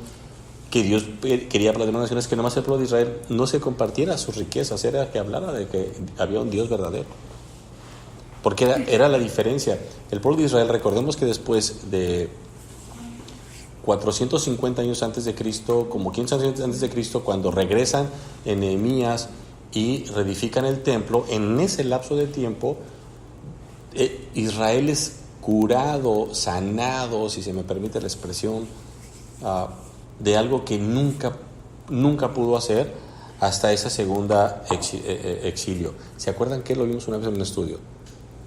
que Dios quería para las demás naciones, que nomás el pueblo de Israel no se compartiera sus riquezas, era que hablara de que había un Dios verdadero. Porque era la diferencia. El pueblo de Israel, recordemos que después de 450 años antes de Cristo, como 15 años antes de Cristo, cuando regresan en Nehemías y reedifican el templo, en ese lapso de tiempo Israel es curado, sanado, si se me permite la expresión, de algo que nunca pudo hacer hasta esa segunda exilio. ¿Se acuerdan que lo vimos una vez en un estudio?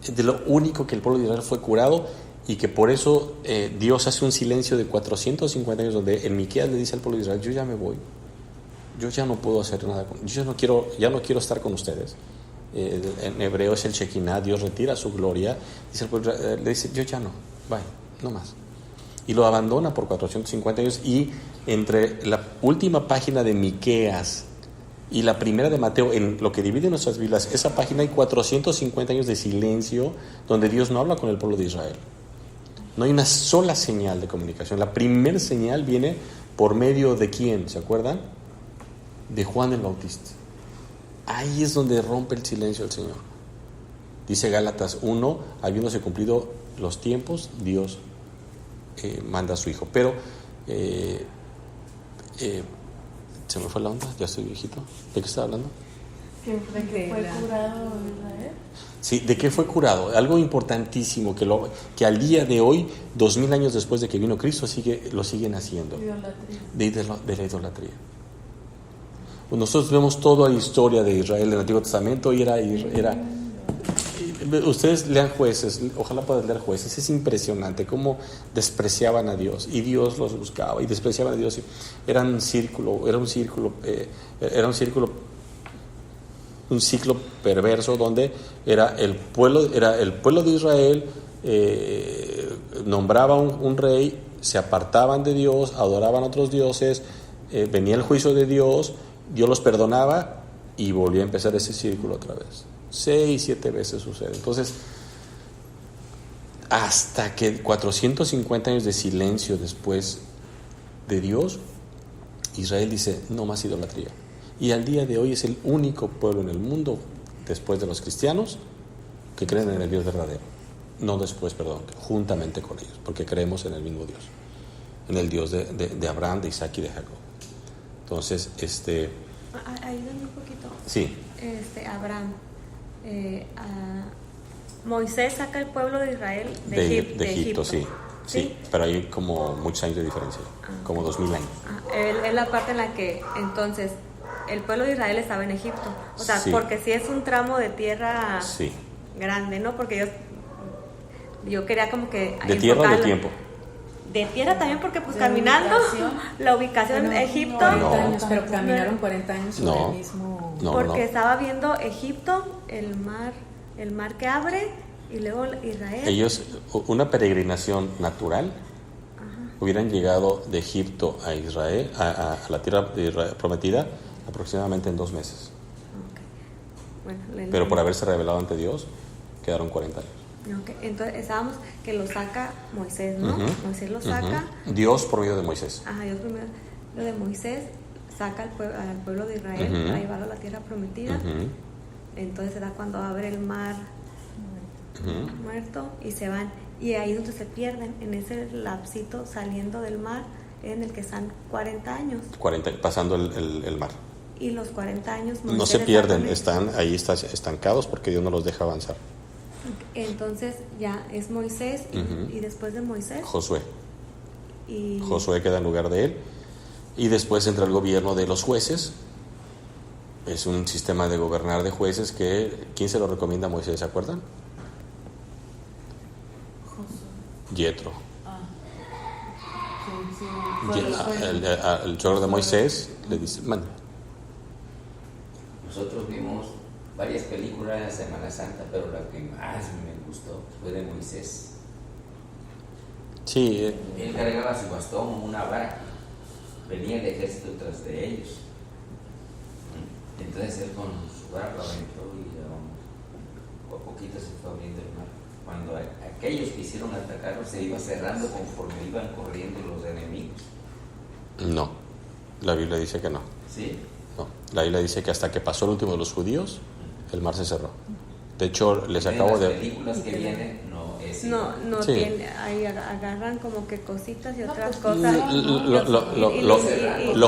De lo único que el pueblo de Israel fue curado, y que por eso Dios hace un silencio de 450 años donde en Miqueas le dice al pueblo de Israel: yo ya me voy, yo ya no puedo hacer nada, yo ya no quiero estar con ustedes. En hebreo es el Shekinah, Dios retira su gloria, dice el pueblo, le dice: yo ya no, bye, no más. Y lo abandona por 450 años, y entre la última página de Miqueas y la primera de Mateo, en lo que divide nuestras Biblias, esa página hay 450 años de silencio donde Dios no habla con el pueblo de Israel. No hay una sola señal de comunicación. La primera señal viene por medio de ¿quién? ¿Se acuerdan? De Juan el Bautista. Ahí es donde rompe el silencio el Señor. Dice Gálatas 1, habiéndose cumplido los tiempos, Dios manda a su Hijo. Pero se me fue la onda, ya estoy viejito. ¿De qué estaba hablando? ¿De que fue curado Israel? Sí, ¿de qué fue curado? Algo importantísimo que al día de hoy, 2000 años después de que vino Cristo, lo siguen haciendo. De la idolatría. Nosotros vemos toda la historia de Israel en el Antiguo Testamento y era ustedes lean Jueces, ojalá puedan leer Jueces. Es impresionante cómo despreciaban a Dios y Dios los buscaba y despreciaban a Dios. Era un ciclo perverso donde era el pueblo de Israel, nombraba un rey, se apartaban de Dios, adoraban a otros dioses, venía el juicio de Dios, Dios los perdonaba y volvía a empezar ese círculo otra vez. 6, 7 veces sucede. Entonces, hasta que 450 años de silencio después de Dios, Israel dice, no más idolatría. Y al día de hoy es el único pueblo en el mundo, después de los cristianos, que creen en el Dios verdadero. Juntamente con ellos, porque creemos en el mismo Dios, en el Dios de Abraham, de Isaac y de Jacob. Entonces, ayúdame un poquito. Sí. Abraham, Moisés saca el pueblo de Israel de Egipto. Sí, pero hay como muchos años de diferencia, como 2000 años. Es la parte en la que entonces el pueblo de Israel estaba en Egipto, o sea, sí. Porque si es un tramo de tierra grande, ¿no? Porque yo quería como que de tierra o de tiempo. De tierra también, porque pues caminando la ubicación en Egipto. 40 años, pero caminaron 40 años sobre el mismo. Porque estaba viendo Egipto, el mar que abre, y luego Israel. Ellos, una peregrinación natural, hubieran llegado de Egipto a Israel, a la tierra de Israel prometida, aproximadamente en 2 meses. Bueno, pero por haberse revelado ante Dios, quedaron 40 años. Entonces estábamos que lo saca Moisés, ¿no? Moisés lo saca. Dios por medio de Moisés. Dios por medio de Moisés saca al pueblo de Israel para llevarlo a la tierra prometida. Entonces se da cuando abre el mar muerto y se van. Y ahí es donde se pierden, en ese lapsito saliendo del mar, en el que están 40 años. Pasando el mar. Y los 40 años no se pierden, están ahí estancados porque Dios no los deja avanzar. Entonces ya es Moisés y después de Moisés Josué queda en lugar de él y después entra el gobierno de los jueces. Es un sistema de gobernar de jueces que ¿quién se lo recomienda a Moisés? ¿Se acuerdan? Yetro. El suegro de Moisés le dice, man. Nosotros vimos varias películas en la Semana Santa, pero la que más me gustó fue de Moisés. Sí. Él cargaba su bastón o una vara. Venía el ejército tras de ellos. Entonces él con su vara lo aventó y a poquito se fue abriendo el mar. Cuando aquellos que hicieron atacarlo se iba cerrando conforme iban corriendo los enemigos. No, la Biblia dice que no. ¿Sí? No, la Biblia dice que hasta que pasó el último de los judíos, el mar se cerró. De hecho, les acabo de... Las películas que vienen no es igual. No sí. Tiene, ahí agarran como que cositas y otras cosas. Lo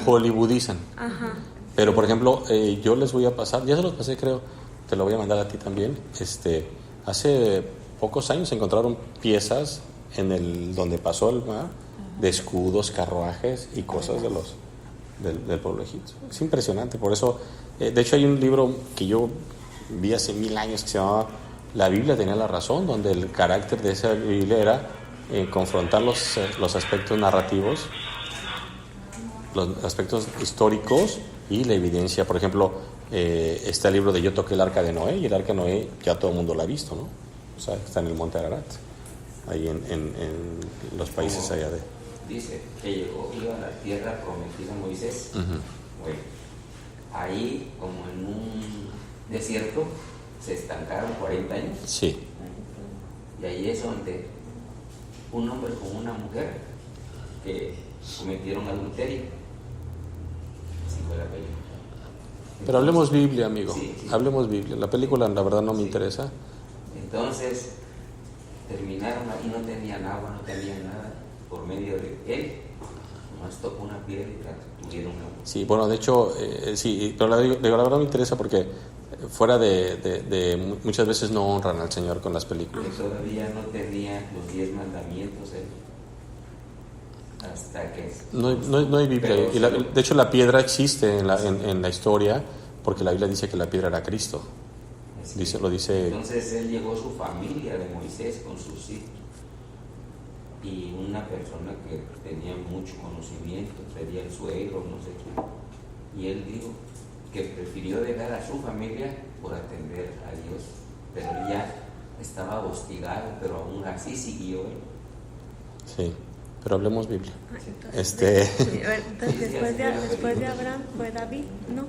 hollywoodizan. Pero por ejemplo, yo les voy a pasar, ya se los pasé creo, te lo voy a mandar a ti también. Hace pocos años se encontraron piezas en donde pasó el mar, de escudos, carruajes y cosas del pueblo egipcio. Es impresionante, por eso, de hecho hay un libro que yo vi hace 1000 años que se llamaba La Biblia tenía la razón, donde el carácter de esa Biblia era confrontar los aspectos narrativos, los aspectos históricos y la evidencia. Por ejemplo, está el libro de Yo toqué el arca de Noé, y el arca de Noé ya todo el mundo lo ha visto, ¿no? O sea, está en el monte Ararat, ahí en los países allá de... Dice que iba a la tierra prometida Moisés. Bueno, ahí como en un desierto se estancaron 40 años. Sí. Y ahí es donde un hombre con una mujer que cometieron adulterio. Así fue la película. Pero hablemos Biblia, amigo. Sí. Hablemos Biblia. La película, la verdad, no me interesa. Entonces, terminaron ahí, no tenían agua, no tenían nada. Por medio de él, nomás tocó una piedra y tuvieron agua. Sí, bueno, de hecho, sí, pero la verdad me interesa porque fuera de muchas veces no honran al Señor con las películas. Que todavía no tenían los 10 mandamientos hasta que... No hay Biblia. Y de hecho, la piedra existe en la historia porque la Biblia dice que la piedra era Cristo. Lo dice. Entonces él llegó a su familia de Moisés con sus hijos. Y una persona que tenía mucho conocimiento, sería el suegro, no sé qué. Y él dijo que prefirió dejar a su familia por atender a Dios. Pero ya estaba hostigado, pero aún así siguió él. Sí, pero hablemos Biblia. Entonces, después de Abraham fue David, ¿no?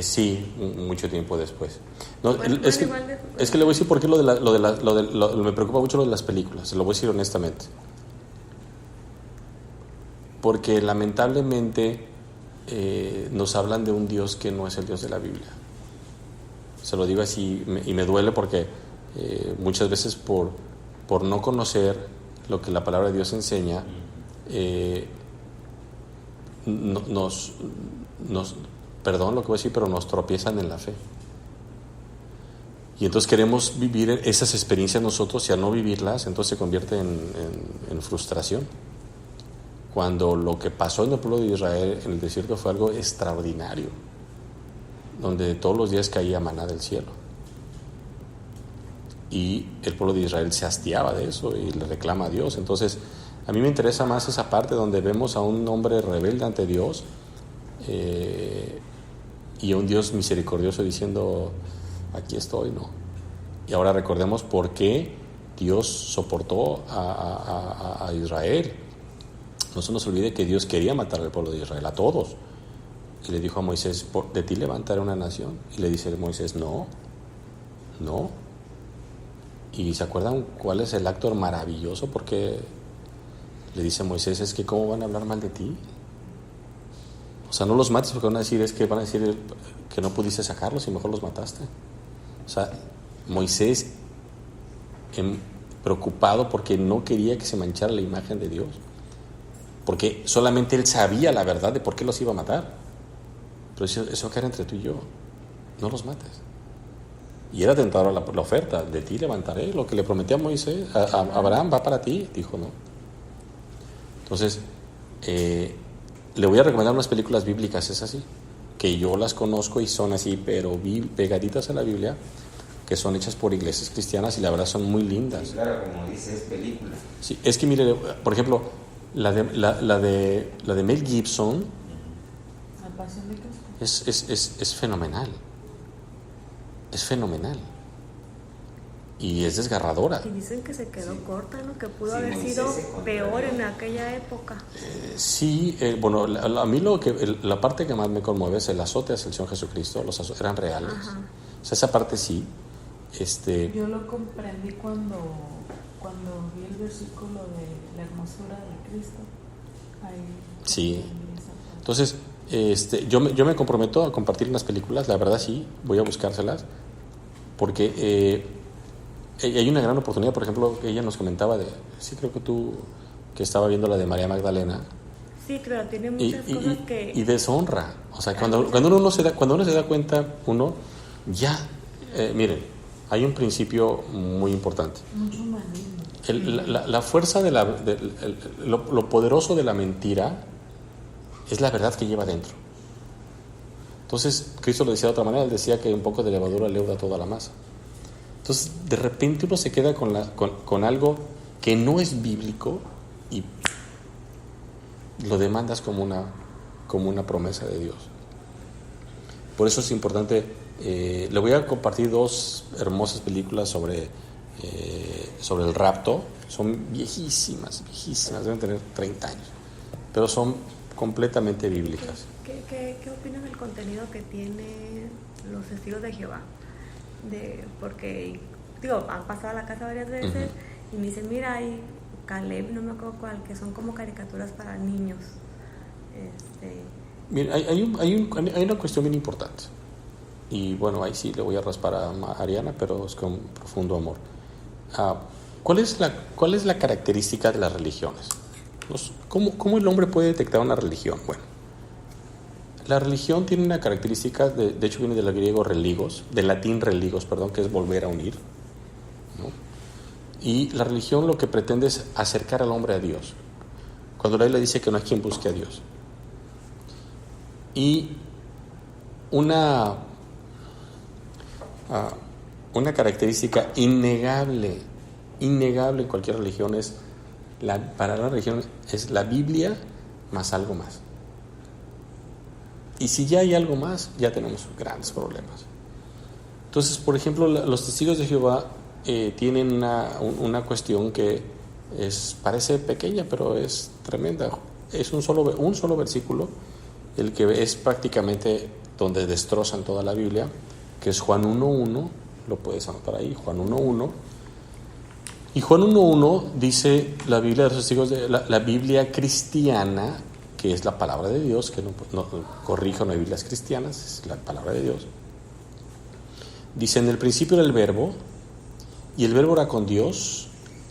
Sí, mucho tiempo después. No, Bueno, es que le voy a decir por qué me preocupa mucho lo de las películas. Se lo voy a decir honestamente. Porque lamentablemente nos hablan de un Dios que no es el Dios de la Biblia. Se lo digo así y me duele porque muchas veces por no conocer lo que la palabra de Dios enseña, perdón lo que voy a decir, pero nos tropiezan en la fe. Y entonces queremos vivir esas experiencias nosotros y al no vivirlas, entonces se convierte en frustración. Cuando lo que pasó en el pueblo de Israel en el desierto fue algo extraordinario, donde todos los días caía maná del cielo. Y el pueblo de Israel se hastiaba de eso y le reclama a Dios. Entonces, a mí me interesa más esa parte donde vemos a un hombre rebelde ante Dios y a un Dios misericordioso diciendo, aquí estoy, ¿no? Y ahora recordemos por qué Dios soportó a Israel. No se nos olvide que Dios quería matar al pueblo de Israel, a todos. Y le dijo a Moisés, de ti levantaré una nación. Y le dice Moisés, no. Y ¿se acuerdan cuál es el acto maravilloso? Porque le dice a Moisés, es que ¿cómo van a hablar mal de ti? O sea, no los mates porque van a decir que no pudiste sacarlos y mejor los mataste. O sea, Moisés preocupado porque no quería que se manchara la imagen de Dios. Porque solamente él sabía la verdad de por qué los iba a matar. Pero eso queda entre tú y yo. No los mates. Y era tentadora la oferta. De ti levantaré. Lo que le prometí a Moisés, a Abraham, va para ti. Dijo no. Entonces, le voy a recomendar unas películas bíblicas, es así. Que yo las conozco y son así, pero pegaditas a la Biblia, que son hechas por iglesias cristianas y la verdad son muy lindas. Sí, claro, como dice, es película. Sí, es que mire, por ejemplo, la de Mel Gibson es fenomenal. Es fenomenal. Y es desgarradora. Y dicen que se quedó corta, ¿no? Que pudo haber sido peor en aquella época. Sí, bueno, a mí la parte que más me conmueve es el azote hacia el Señor Jesucristo. Los azotes eran reales. Ajá. O sea, esa parte sí. Yo lo comprendí cuando vi el versículo de la hermosura de Cristo. Ahí sí. Entonces, yo me comprometo a compartir unas películas, la verdad sí, voy a buscárselas, porque hay una gran oportunidad. Por ejemplo, ella nos comentaba sí, creo que tú, que estaba viendo la de María Magdalena. Sí, claro, tiene muchas cosas que... Y deshonra. O sea, cuando uno se da cuenta, miren, hay un principio muy importante. Mucho humanismo. La fuerza lo poderoso de la mentira es la verdad que lleva dentro. Entonces, Cristo lo decía de otra manera. Él decía que un poco de levadura leuda toda la masa. Entonces, de repente uno se queda con algo que no es bíblico y lo demandas como una promesa de Dios. Por eso es importante. Le voy a compartir 2 hermosas películas sobre el rapto. Son viejísimas, deben tener 30 años, pero son completamente bíblicas. ¿Qué opinas del contenido que tiene los testigos de Jehová? Porque han pasado a la casa varias veces y me dicen, mira, hay Caleb, no me acuerdo cuál, que son como caricaturas para niños. Mira, hay una cuestión bien importante. y bueno, ahí sí le voy a raspar a Ariana, pero es con profundo amor. ¿Cuál es la característica de las religiones? ¿Cómo el hombre puede detectar una religión? Bueno, la religión tiene una característica, de hecho viene del griego religos, del latín religos, perdón, que es volver a unir, ¿no? Y la religión lo que pretende es acercar al hombre a Dios, cuando la Biblia dice que no hay quien busque a Dios. Y una característica innegable en cualquier religión para la religión es la Biblia más algo más. Y si ya hay algo más, ya tenemos grandes problemas. Entonces, por ejemplo, los testigos de Jehová tienen una cuestión que parece pequeña, pero es tremenda. Es un solo versículo, el que es prácticamente donde destrozan toda la Biblia, que es Juan 1:1, lo puedes anotar ahí, Juan 1:1. Y Juan 1:1 dice la Biblia de los testigos la Biblia cristiana, que es la palabra de Dios, que no corrijo, no hay Biblias cristianas, es la palabra de Dios. Dice: en el principio era el verbo, y el verbo era con Dios,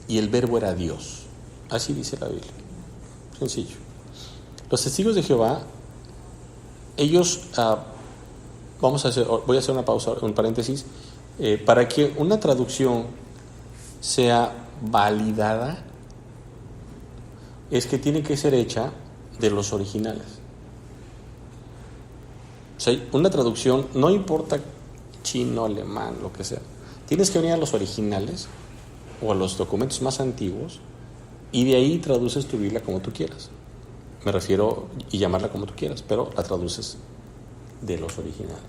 y el verbo era Dios. Así dice la Biblia. Sencillo. Los testigos de Jehová, ellos, voy a hacer una pausa, un paréntesis, para que una traducción sea validada, es que tiene que ser hecha de los originales. O sea, una traducción, no importa chino, alemán, lo que sea, tienes que venir a los originales o a los documentos más antiguos, y de ahí traduces tu Biblia como tú quieras. Me refiero, y llamarla como tú quieras, pero la traduces de los originales.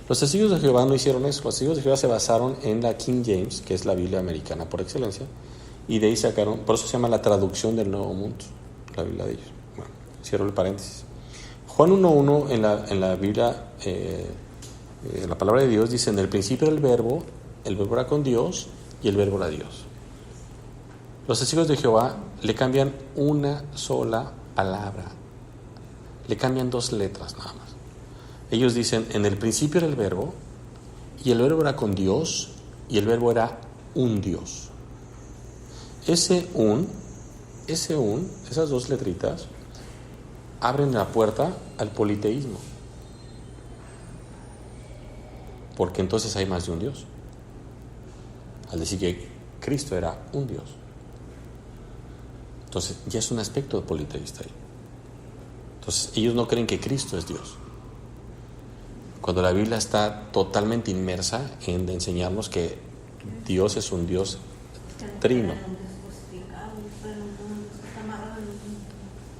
Los testigos de Jehová no hicieron eso. Los testigos de Jehová se basaron en la King James, que es la Biblia americana por excelencia, y de ahí sacaron, por eso se llama la traducción del Nuevo Mundo, la Biblia de ellos. Bueno, cierro el paréntesis. Juan 1:1 en la Biblia, la palabra de Dios dice: en el principio era el verbo era con Dios, y el verbo era Dios. Los testigos de Jehová le cambian una sola palabra, le cambian 2 letras nada más. Ellos dicen: en el principio era el verbo, y el verbo era con Dios, y el verbo era un Dios. Esas 2 letritas abren la puerta al politeísmo, porque entonces hay más de un Dios, al decir que Cristo era un Dios. Entonces ya es un aspecto politeísta ahí. Entonces ellos no creen que Cristo es Dios, cuando la Biblia está totalmente inmersa en enseñarnos que Dios es un Dios trino.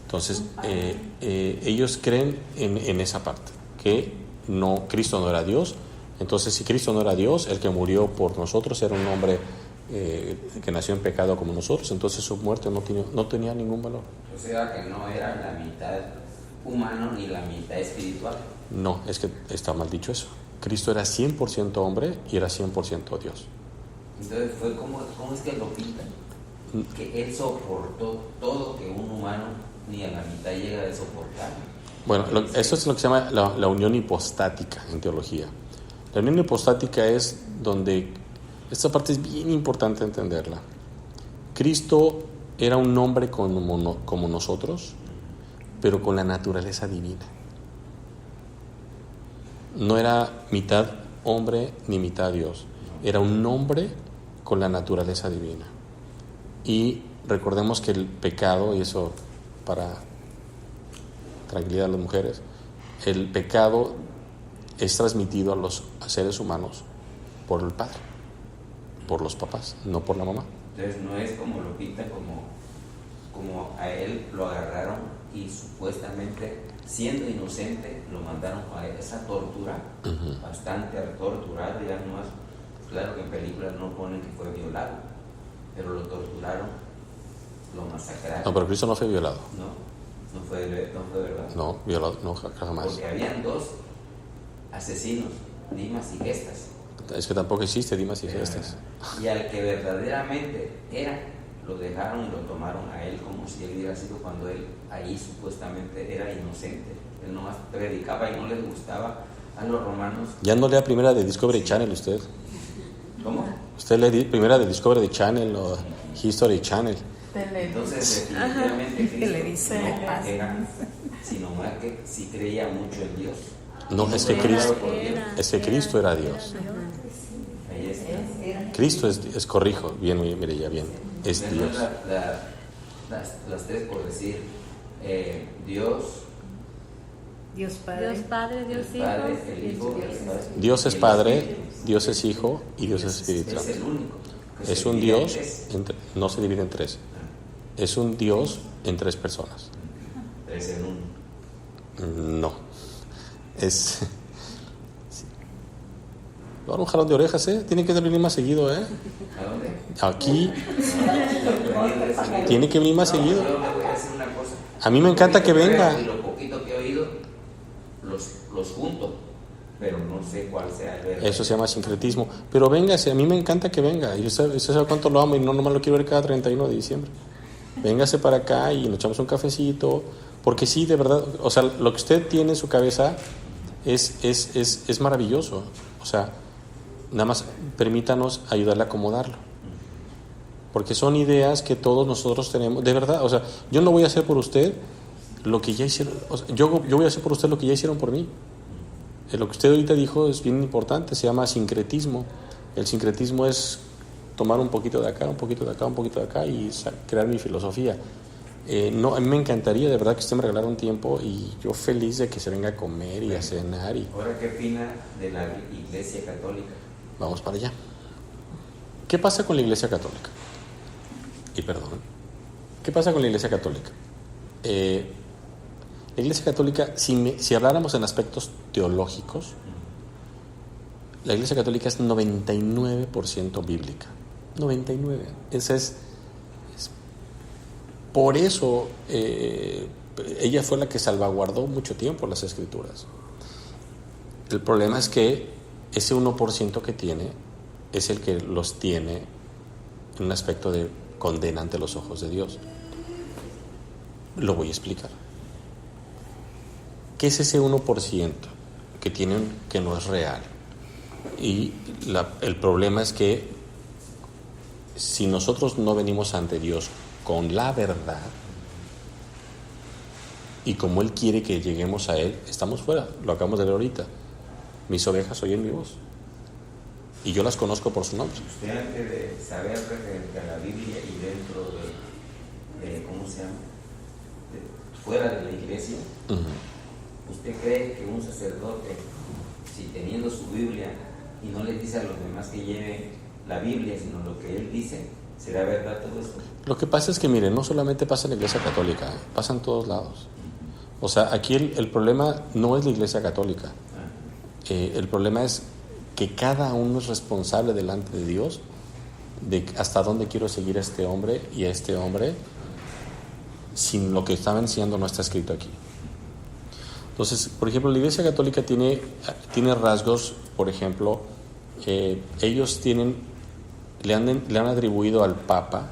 Entonces ellos creen en esa parte, que Cristo no era Dios. Entonces, si Cristo no era Dios, el que murió por nosotros era un hombre que nació en pecado como nosotros, entonces su muerte no tenía ningún valor. O sea que no era la mitad humano ni la mitad espiritual. No, es que está mal dicho eso. Cristo era 100% hombre y era 100% Dios. Entonces fue ¿cómo es que lo pintan? Que él soportó todo que un humano ni a la mitad llega de soportar. Bueno, eso es lo que se llama la unión hipostática en teología. La unión hipostática es donde, esta parte es bien importante entenderla. Cristo era un hombre como nosotros, pero con la naturaleza divina. No era mitad hombre ni mitad Dios. Era un hombre con la naturaleza divina. Y recordemos que el pecado, y eso para tranquilidad de las mujeres, el pecado es transmitido a los seres humanos por el padre, por los papás, no por la mamá. Entonces no es como lo pintan, como a él lo agarraron y supuestamente siendo inocente lo mandaron a esa tortura, bastante torturado, ya nomás, claro que en películas no ponen que fue violado, pero lo torturaron, lo masacraron. No, pero Cristo no fue violado. No fue verdad. No, violado, no, jamás. Porque habían 2 asesinos, Dimas y Gestas. Es que tampoco existe Dimas y Gestas. Y al que verdaderamente era, lo dejaron y lo tomaron a él como si él hubiera sido, cuando él ahí supuestamente era inocente. Él nomás predicaba y no les gustaba a los romanos. Ya no lea primera de Discovery Channel usted. ¿Cómo? Usted lee primera de Discovery Channel o History Channel. Entonces, definitivamente Cristo Televisa. no era, sino que sí creía mucho en Dios. No, es que Cristo era Dios. Ahí está. Cristo es corrijo, bien, mire ya bien, es Tenemos Dios. las tres por decir, Dios, Dios Padre, Dios el Padre, Hijo, el Hijo, el Padre. Dios es Padre, Dios es Hijo y Dios es Espíritu Es Santo. el único. que Es se un divide en Dios, tres. no se divide en tres. Es un Dios en tres personas. Tres en uno. No. Es. Sí. Ahora un jalón de orejas, ¿eh? Tiene que venir más seguido, ¿eh? ¿A dónde? Aquí tiene que venir más seguido. Yo le voy a decir una cosa. A mí me encanta que venga. Y lo poquito que he oído, los junto, pero no sé cuál sea el verdadero. Eso se llama sincretismo. Pero véngase, a mí me encanta que venga. Y usted sabe cuánto lo amo y no nomás lo quiero ver cada 31 de diciembre. Véngase para acá y nos echamos un cafecito. Porque sí, de verdad, o sea, lo que usted tiene en su cabeza es maravilloso. O sea, nada más permítanos ayudarle a acomodarlo. Porque son ideas que todos nosotros tenemos. De verdad, o sea, yo no voy a hacer por usted lo que ya hicieron. O sea, yo voy a hacer por usted lo que ya hicieron por mí. Lo que usted ahorita dijo es bien importante, se llama sincretismo. El sincretismo es tomar un poquito de acá, un poquito de acá, un poquito de acá y crear mi filosofía. No, a mí me encantaría de verdad que usted me regalara un tiempo y yo feliz de que se venga a comer y a cenar. Ahora, ¿qué opina de la Iglesia Católica? Vamos para allá. ¿Qué pasa con la Iglesia Católica? Y perdón. ¿Qué pasa con la Iglesia Católica? La Iglesia Católica, si habláramos en aspectos teológicos, la Iglesia Católica es 99% bíblica. 99%. Esa es por eso ella fue la que salvaguardó mucho tiempo las Escrituras. El problema es que ese 1% que tiene es el que los tiene en un aspecto de condena ante los ojos de Dios. Lo voy a explicar. ¿Qué es ese 1% que tienen que no es real? Y el problema es que si nosotros no venimos ante Dios con la verdad y como Él quiere que lleguemos a Él, estamos fuera. Lo acabamos de ver ahorita. Mis ovejas oyen mi voz y yo las conozco por su nombre. Usted, antes de saber referente a la Biblia y dentro de ¿cómo se llama? Fuera de la iglesia, ¿usted cree que un sacerdote, si teniendo su Biblia y no le dice a los demás que lleven la Biblia, sino lo que él dice, será verdad todo esto? Lo que pasa es que, miren, no solamente pasa en la Iglesia Católica, pasa en todos lados. O sea, aquí el problema no es la Iglesia Católica. El problema es que cada uno es responsable delante de Dios de hasta dónde quiero seguir a este hombre y a este hombre sin lo que estaba enseñando no está escrito aquí. Entonces, por ejemplo, la Iglesia Católica tiene rasgos, por ejemplo, ellos le han atribuido al Papa,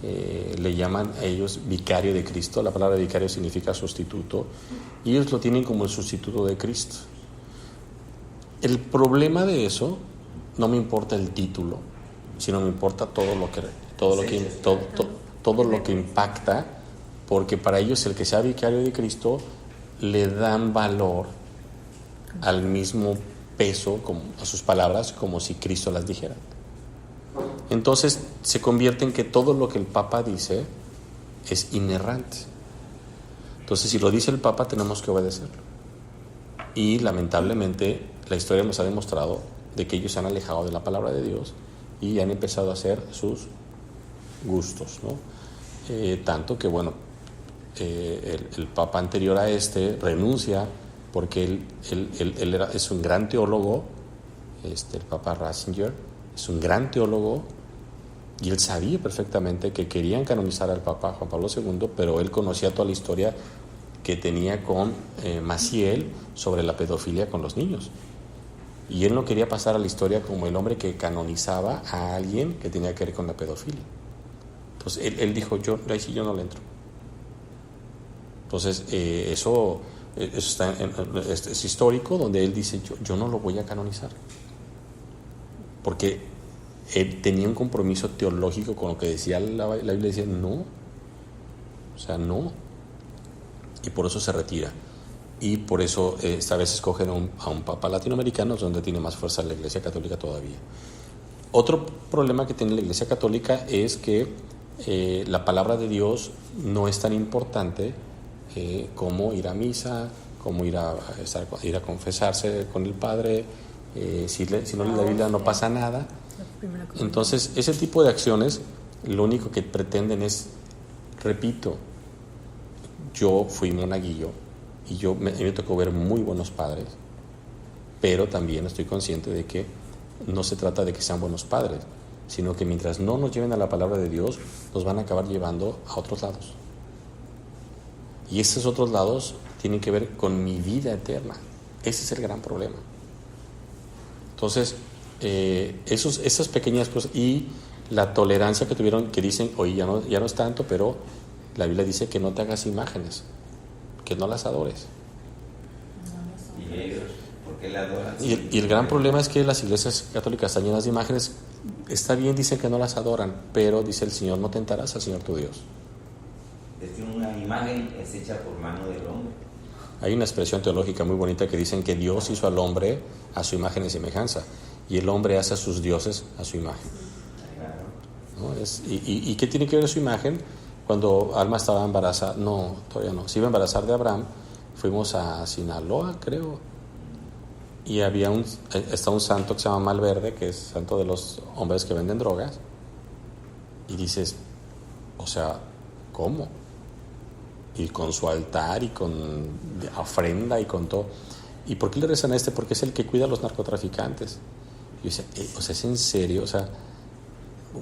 le llaman a ellos vicario de Cristo. La palabra vicario significa sustituto y ellos lo tienen como el sustituto de Cristo. El problema de eso no me importa el título, sino me importa todo lo que impacta, porque para ellos el que sea vicario de Cristo le dan valor al mismo peso a sus palabras como si Cristo las dijera. Entonces se convierte en que todo lo que el Papa dice es inerrante. Entonces si lo dice el Papa tenemos que obedecerlo. Y lamentablemente la historia nos ha demostrado de que ellos se han alejado de la palabra de Dios y han empezado a hacer sus gustos, ¿no? Tanto que bueno, el Papa anterior a este renuncia porque él es un gran teólogo, el Papa Ratzinger es un gran teólogo y él sabía perfectamente que querían canonizar al Papa Juan Pablo II, pero él conocía toda la historia que tenía con Maciel sobre la pedofilia con los niños. Y él no quería pasar a la historia como el hombre que canonizaba a alguien que tenía que ver con la pedofilia. Entonces él dijo, yo no le entro. Entonces eso eso está es histórico, donde él dice, yo no lo voy a canonizar. Porque él tenía un compromiso teológico con lo que decía la Biblia, decía, no. O sea, no. Y por eso se retira. Y por eso esta vez escogen a un papa latinoamericano, donde tiene más fuerza la Iglesia Católica todavía. Otro problema que tiene la Iglesia Católica es que la palabra de Dios no es tan importante como ir a misa, como ir a confesarse con el Padre. Si no lees la Biblia no pasa nada. Entonces, ese tipo de acciones lo único que pretenden es, repito, yo fui monaguillo y a mí me tocó ver muy buenos padres, pero también estoy consciente de que no se trata de que sean buenos padres, sino que mientras no nos lleven a la palabra de Dios, nos van a acabar llevando a otros lados. Y esos otros lados tienen que ver con mi vida eterna. Ese es el gran problema. Entonces, esas pequeñas cosas y la tolerancia que tuvieron, que dicen, oye, ya no es tanto, pero la Biblia dice que no te hagas imágenes, que no las adores. ¿Y ellos por qué la adoran? Y el gran problema es que las iglesias católicas están llenas de imágenes. Está bien, dicen que no las adoran, pero dice el Señor, no tentarás al Señor tu Dios. Es que una imagen es hecha por mano del hombre. Hay una expresión teológica muy bonita que dicen que Dios hizo al hombre a su imagen y semejanza, y el hombre hace a sus dioses a su imagen. ¿No? ¿Y qué tiene que ver su imagen? Cuando Alma estaba embarazada, no, todavía no, se iba a embarazar de Abraham, fuimos a Sinaloa, creo, y está un santo que se llama Malverde, que es santo de los hombres que venden drogas, y dices, o sea, ¿cómo? Y con su altar y con ofrenda y con todo. ¿Y por qué le rezan a este? Porque es el que cuida a los narcotraficantes. Y yo decía, o sea, ¿es en serio? O sea,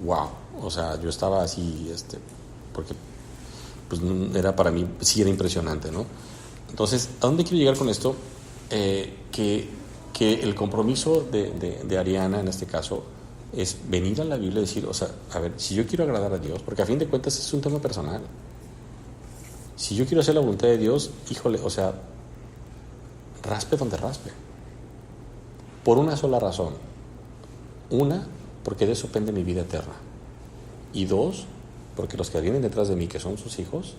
wow. O sea, yo estaba así, porque pues era para mí, sí era impresionante, ¿no? Entonces, ¿a dónde quiero llegar con esto? Que el compromiso de Ariana, en este caso, es venir a la Biblia y decir, o sea, a ver, si yo quiero agradar a Dios, porque a fin de cuentas es un tema personal. Si yo quiero hacer la voluntad de Dios, híjole, o sea, raspe donde raspe. Por una sola razón. Una, porque de eso depende mi vida eterna. Y dos, porque los que vienen detrás de mí, que son sus hijos,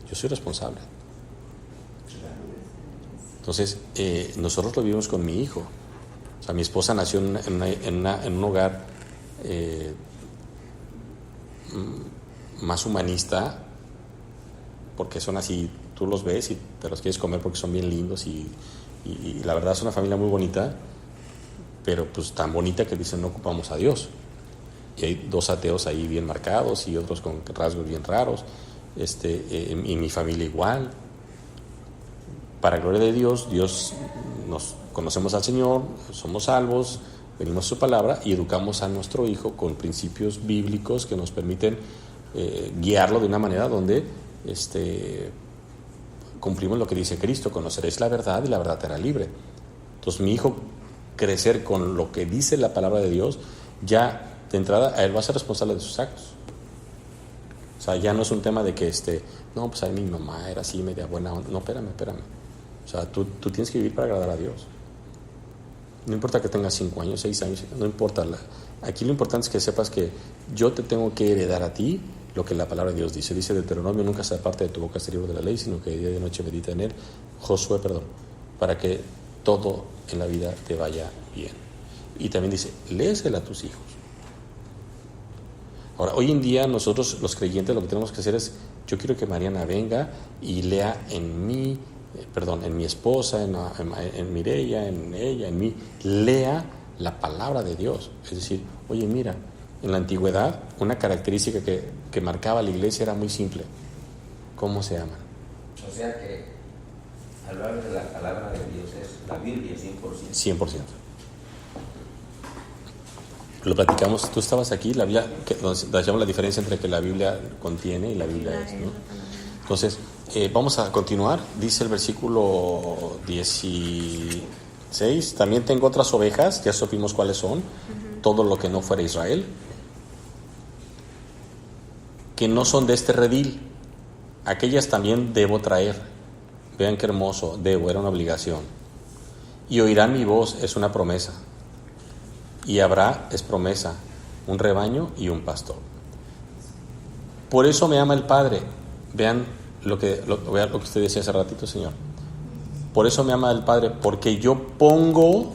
yo soy responsable. Entonces, nosotros lo vivimos con mi hijo. O sea, mi esposa nació en un hogar más humanista, porque son así, tú los ves y te los quieres comer porque son bien lindos y la verdad es una familia muy bonita, pero pues tan bonita que dicen no ocupamos a Dios. Y hay dos ateos ahí bien marcados y otros con rasgos bien raros, y mi familia igual. Para gloria de Dios, nos conocemos al Señor, somos salvos, venimos a su palabra y educamos a nuestro hijo con principios bíblicos que nos permiten guiarlo de una manera donde cumplimos lo que dice Cristo: conoceréis la verdad y la verdad te hará libre. Entonces mi hijo crecer con lo que dice la palabra de Dios, ya de entrada a él va a ser responsable de sus actos. O sea, ya no es un tema de que no, pues ahí mi mamá era así media buena onda. No, espérame. O sea, tú tienes que vivir para agradar a Dios. No importa que tengas 5 años, 6 años, no importa. Aquí lo importante es que sepas que yo te tengo que heredar a ti lo que la palabra de Dios dice. Dice Deuteronomio: nunca se aparte de tu boca este libro de la ley, sino que día y noche medita en él. Josué, para que todo en la vida te vaya bien. Y también dice, léesela a tus hijos. Ahora, hoy en día nosotros los creyentes lo que tenemos que hacer es, yo quiero que Mariana venga y lea en mi esposa, en Mireya, en ella, en mí, lea la palabra de Dios. Es decir, oye, mira, en la antigüedad una característica que marcaba la iglesia era muy simple: ¿cómo se aman? O sea que hablar de la palabra de Dios es la Biblia 100%. 100%. Lo platicamos, tú estabas aquí, la Biblia, nos hacíamos la diferencia entre que la Biblia contiene y la Biblia es, ¿no? Entonces, vamos a continuar. Dice el versículo 16: también tengo otras ovejas, ya supimos cuáles son, todo lo que no fuera Israel, que no son de este redil, aquellas también debo traer. Vean qué hermoso. Debo, era una obligación. Y oirán mi voz, es una promesa. Y habrá, es promesa, un rebaño y un pastor. Por eso me ama el Padre. Vean lo que usted decía hace ratito, Señor. Por eso me ama el Padre, porque yo pongo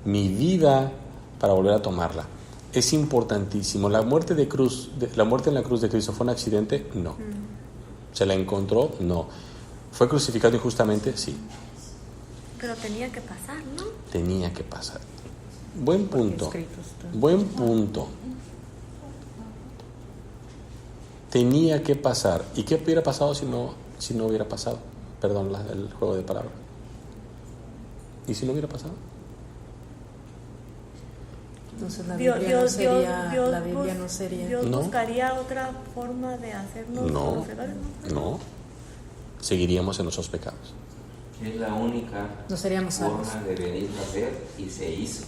mi vida para volver a tomarla. Es importantísimo. La muerte en la cruz de Cristo fue un accidente, no. ¿Se la encontró? No. ¿Fue crucificado injustamente? Sí. Pero tenía que pasar, ¿no? Tenía que pasar. Buen punto. Escrito está. Buen punto. Tenía que pasar. ¿Y qué hubiera pasado si no hubiera pasado? Perdón, el juego de palabras. ¿Y si no hubiera pasado? Entonces la Dios Biblia no sería. Dios No. buscaría otra forma de hacernos No. conocedores, ¿no? No. Seguiríamos en nuestros pecados. Es la única No seríamos salvos. forma de venir a hacer y se hizo.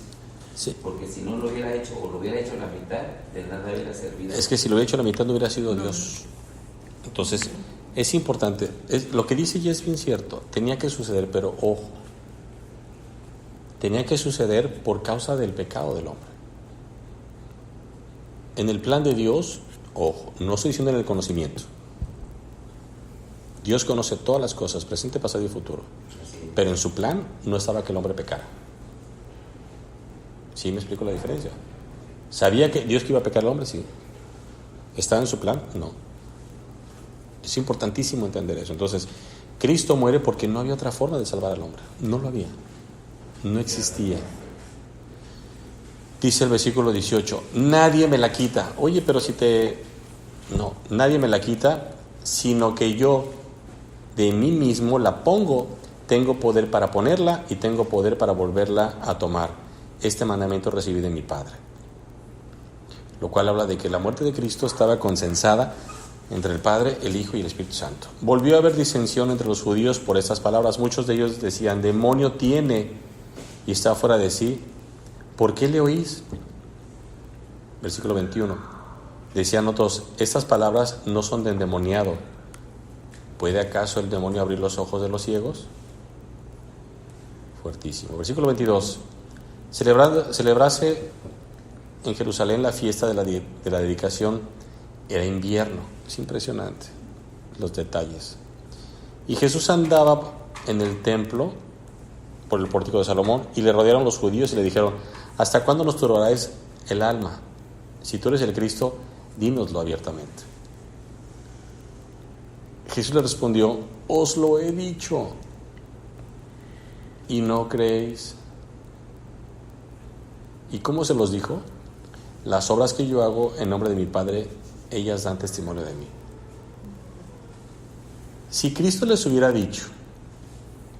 Sí. Porque si no lo hubiera hecho o lo hubiera hecho a la mitad, de nada hubiera servido. Es que si lo hubiera hecho a la mitad no hubiera sido Dios. Entonces, es importante. Lo que dice ya es bien cierto. Tenía que suceder, pero ojo. Tenía que suceder por causa del pecado del hombre. En el plan de Dios, ojo, no estoy diciendo en el conocimiento. Dios conoce todas las cosas, presente, pasado y futuro. Pero en su plan no estaba que el hombre pecara. ¿Sí me explico la diferencia? ¿Sabía que Dios que iba a pecar al hombre? Sí. ¿Estaba en su plan? No. Es importantísimo entender eso. Entonces, Cristo muere porque no había otra forma de salvar al hombre. No lo había. No existía. Dice el versículo 18, nadie me la quita. Oye, pero no, nadie me la quita, sino que yo de mí mismo la pongo. Tengo poder para ponerla y tengo poder para volverla a tomar. Este mandamiento recibí de mi Padre. Lo cual habla de que la muerte de Cristo estaba consensada entre el Padre, el Hijo y el Espíritu Santo. Volvió a haber disensión entre los judíos por estas palabras. Muchos de ellos decían, demonio tiene y está fuera de sí. ¿Por qué le oís? Versículo 21. Decían otros, estas palabras no son de endemoniado. ¿Puede acaso el demonio abrir los ojos de los ciegos? Fuertísimo. Versículo 22. Celebrase en Jerusalén la fiesta de la dedicación. Era invierno. Es impresionante los detalles. Y Jesús andaba en el templo por el pórtico de Salomón y le rodearon los judíos y le dijeron, ¿hasta cuándo nos turbarás el alma? Si tú eres el Cristo, dínoslo abiertamente. Jesús le respondió, os lo he dicho y no creéis. ¿Y cómo se los dijo? Las obras que yo hago en nombre de mi Padre, ellas dan testimonio de mí. Si Cristo les hubiera dicho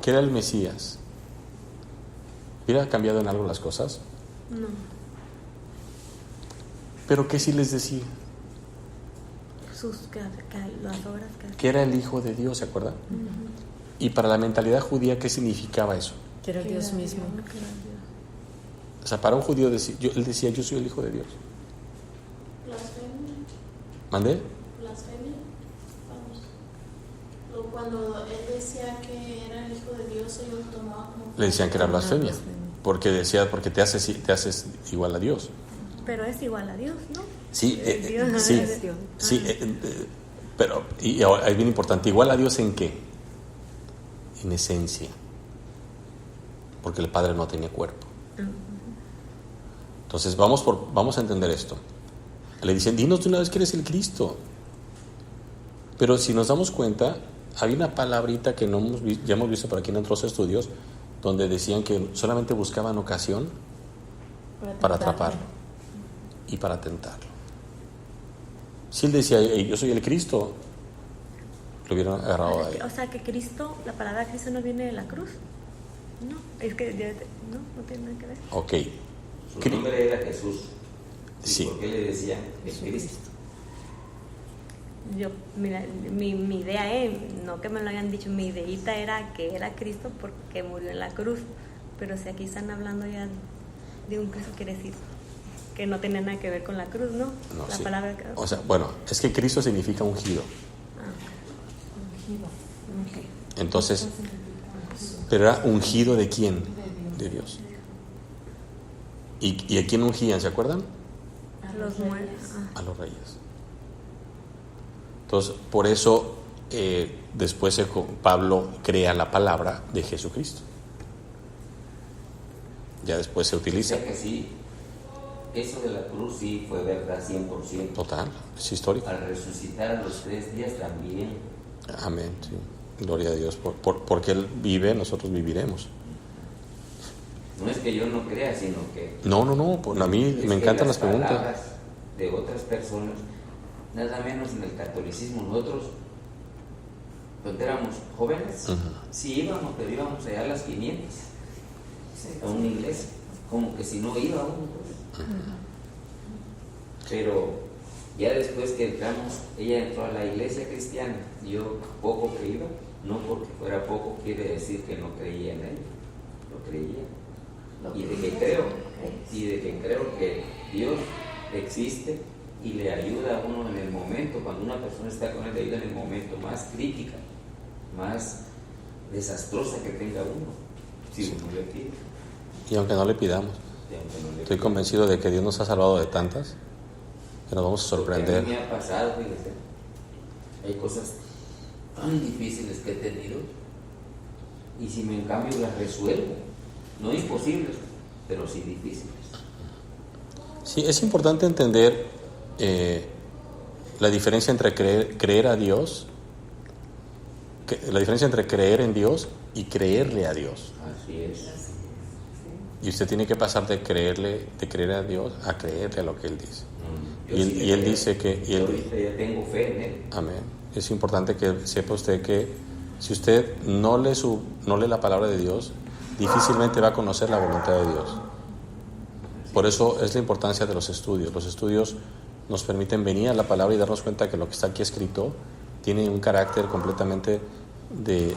que era el Mesías, ¿hubiera cambiado en algo las cosas? No. Pero ¿qué si les decía? Las obras que Que era el Hijo de Dios, ¿se acuerdan? Y para la mentalidad judía, ¿qué significaba eso? Que era Dios mismo. O sea, para un judío, él decía, yo soy el Hijo de Dios. Blasfemia. ¿Mandé? Blasfemia. Vamos. Cuando él decía que era el Hijo de Dios, ellos tomaban como... Le decían que era blasfemia. Porque te haces igual a Dios. Pero es igual a Dios, ¿no? Sí, Dios, sí, es Dios. sí, pero y ahora es bien importante, igual a Dios ¿en qué? En esencia, porque el Padre no tenía cuerpo. Entonces vamos a entender esto. Le dicen, dinos de una vez que eres el Cristo. Pero si nos damos cuenta, había una palabrita que ya hemos visto por aquí en otros estudios, donde decían que solamente buscaban ocasión para atraparlo y para tentarlo. Si él decía, yo soy el Cristo, lo hubieran agarrado ahí. O sea que Cristo, la palabra Cristo no viene de la cruz. No, es que no tiene nada que ver. Ok. Su nombre era Jesús. Sí. ¿Por qué le decían el Cristo? Yo, mira, mi idea no que me lo hayan dicho, mi ideita era que era Cristo porque murió en la cruz. Pero si aquí están hablando ya de un Cristo, quiere decir que no tiene nada que ver con la cruz, ¿no? No, la sí. palabra. O sea, bueno, es que Cristo significa ungido. Ah, Ungido. Entonces, pero era ungido ¿de quién? De Dios. ¿Y a quién ungían? ¿Se acuerdan? Los muertos. A los reyes. Entonces, por eso después Pablo crea la palabra de Jesucristo. Ya después se utiliza. O sea que sí, eso de la cruz sí fue verdad 100%. Total, es histórico. Al resucitar a los 3 días también. Amén, sí. Gloria a Dios. Porque Él vive, nosotros viviremos. No es que yo no crea, sino que... No, a mí me encantan las preguntas. Palabras de otras personas, nada menos en el catolicismo, nosotros, cuando éramos jóvenes, sí íbamos, pero íbamos allá a las 500, a una iglesia, como que si no iba uno. Pero ya después que entramos, ella entró a la iglesia cristiana, yo poco que iba, no porque fuera poco quiere decir que no creía en él, lo creía. Y de que creo que Dios existe y le ayuda a uno en el momento, cuando una persona está con él, le ayuda en el momento más crítica, más desastrosa que tenga uno, si uno le pide. Y aunque no le pidamos, estoy convencido de que Dios nos ha salvado de tantas que nos vamos a sorprender. Porque a mí me ha pasado, fíjese, hay cosas tan difíciles que he tenido y si me en cambio las resuelvo, no imposibles, pero sí difíciles. Sí, es importante entender la diferencia entre creer a Dios, la diferencia entre creer en Dios y creerle a Dios. Así es. Y usted tiene que pasar de creer a Dios a creerle a lo que Él dice. Y él dice que... Yo ahorita ya tengo fe en Él. Amén. Es importante que sepa usted que si usted no lee la palabra de Dios, difícilmente va a conocer la voluntad de Dios. Por eso es la importancia de los estudios. Los estudios nos permiten venir a la palabra y darnos cuenta que lo que está aquí escrito tiene un carácter completamente de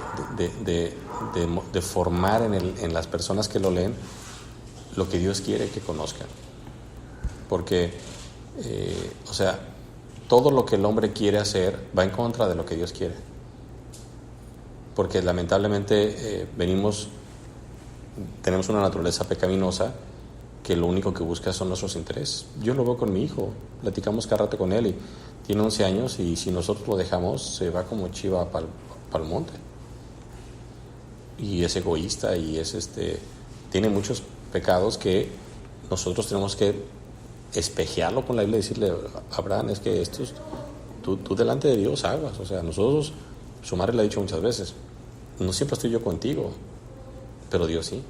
formar en las personas que lo leen lo que Dios quiere que conozcan. Porque, todo lo que el hombre quiere hacer va en contra de lo que Dios quiere. Porque lamentablemente tenemos una naturaleza pecaminosa que lo único que busca son nuestros intereses. Yo lo veo con mi hijo, platicamos cada rato con él y tiene 11 años y si nosotros lo dejamos se va como chiva para el monte. Y es egoísta y tiene muchos pecados que nosotros tenemos que espejearlo con la Biblia y decirle, Abraham, es que tú delante de Dios aguas. O sea, nosotros, su madre le ha dicho muchas veces, no siempre estoy yo contigo, pero Dios sí.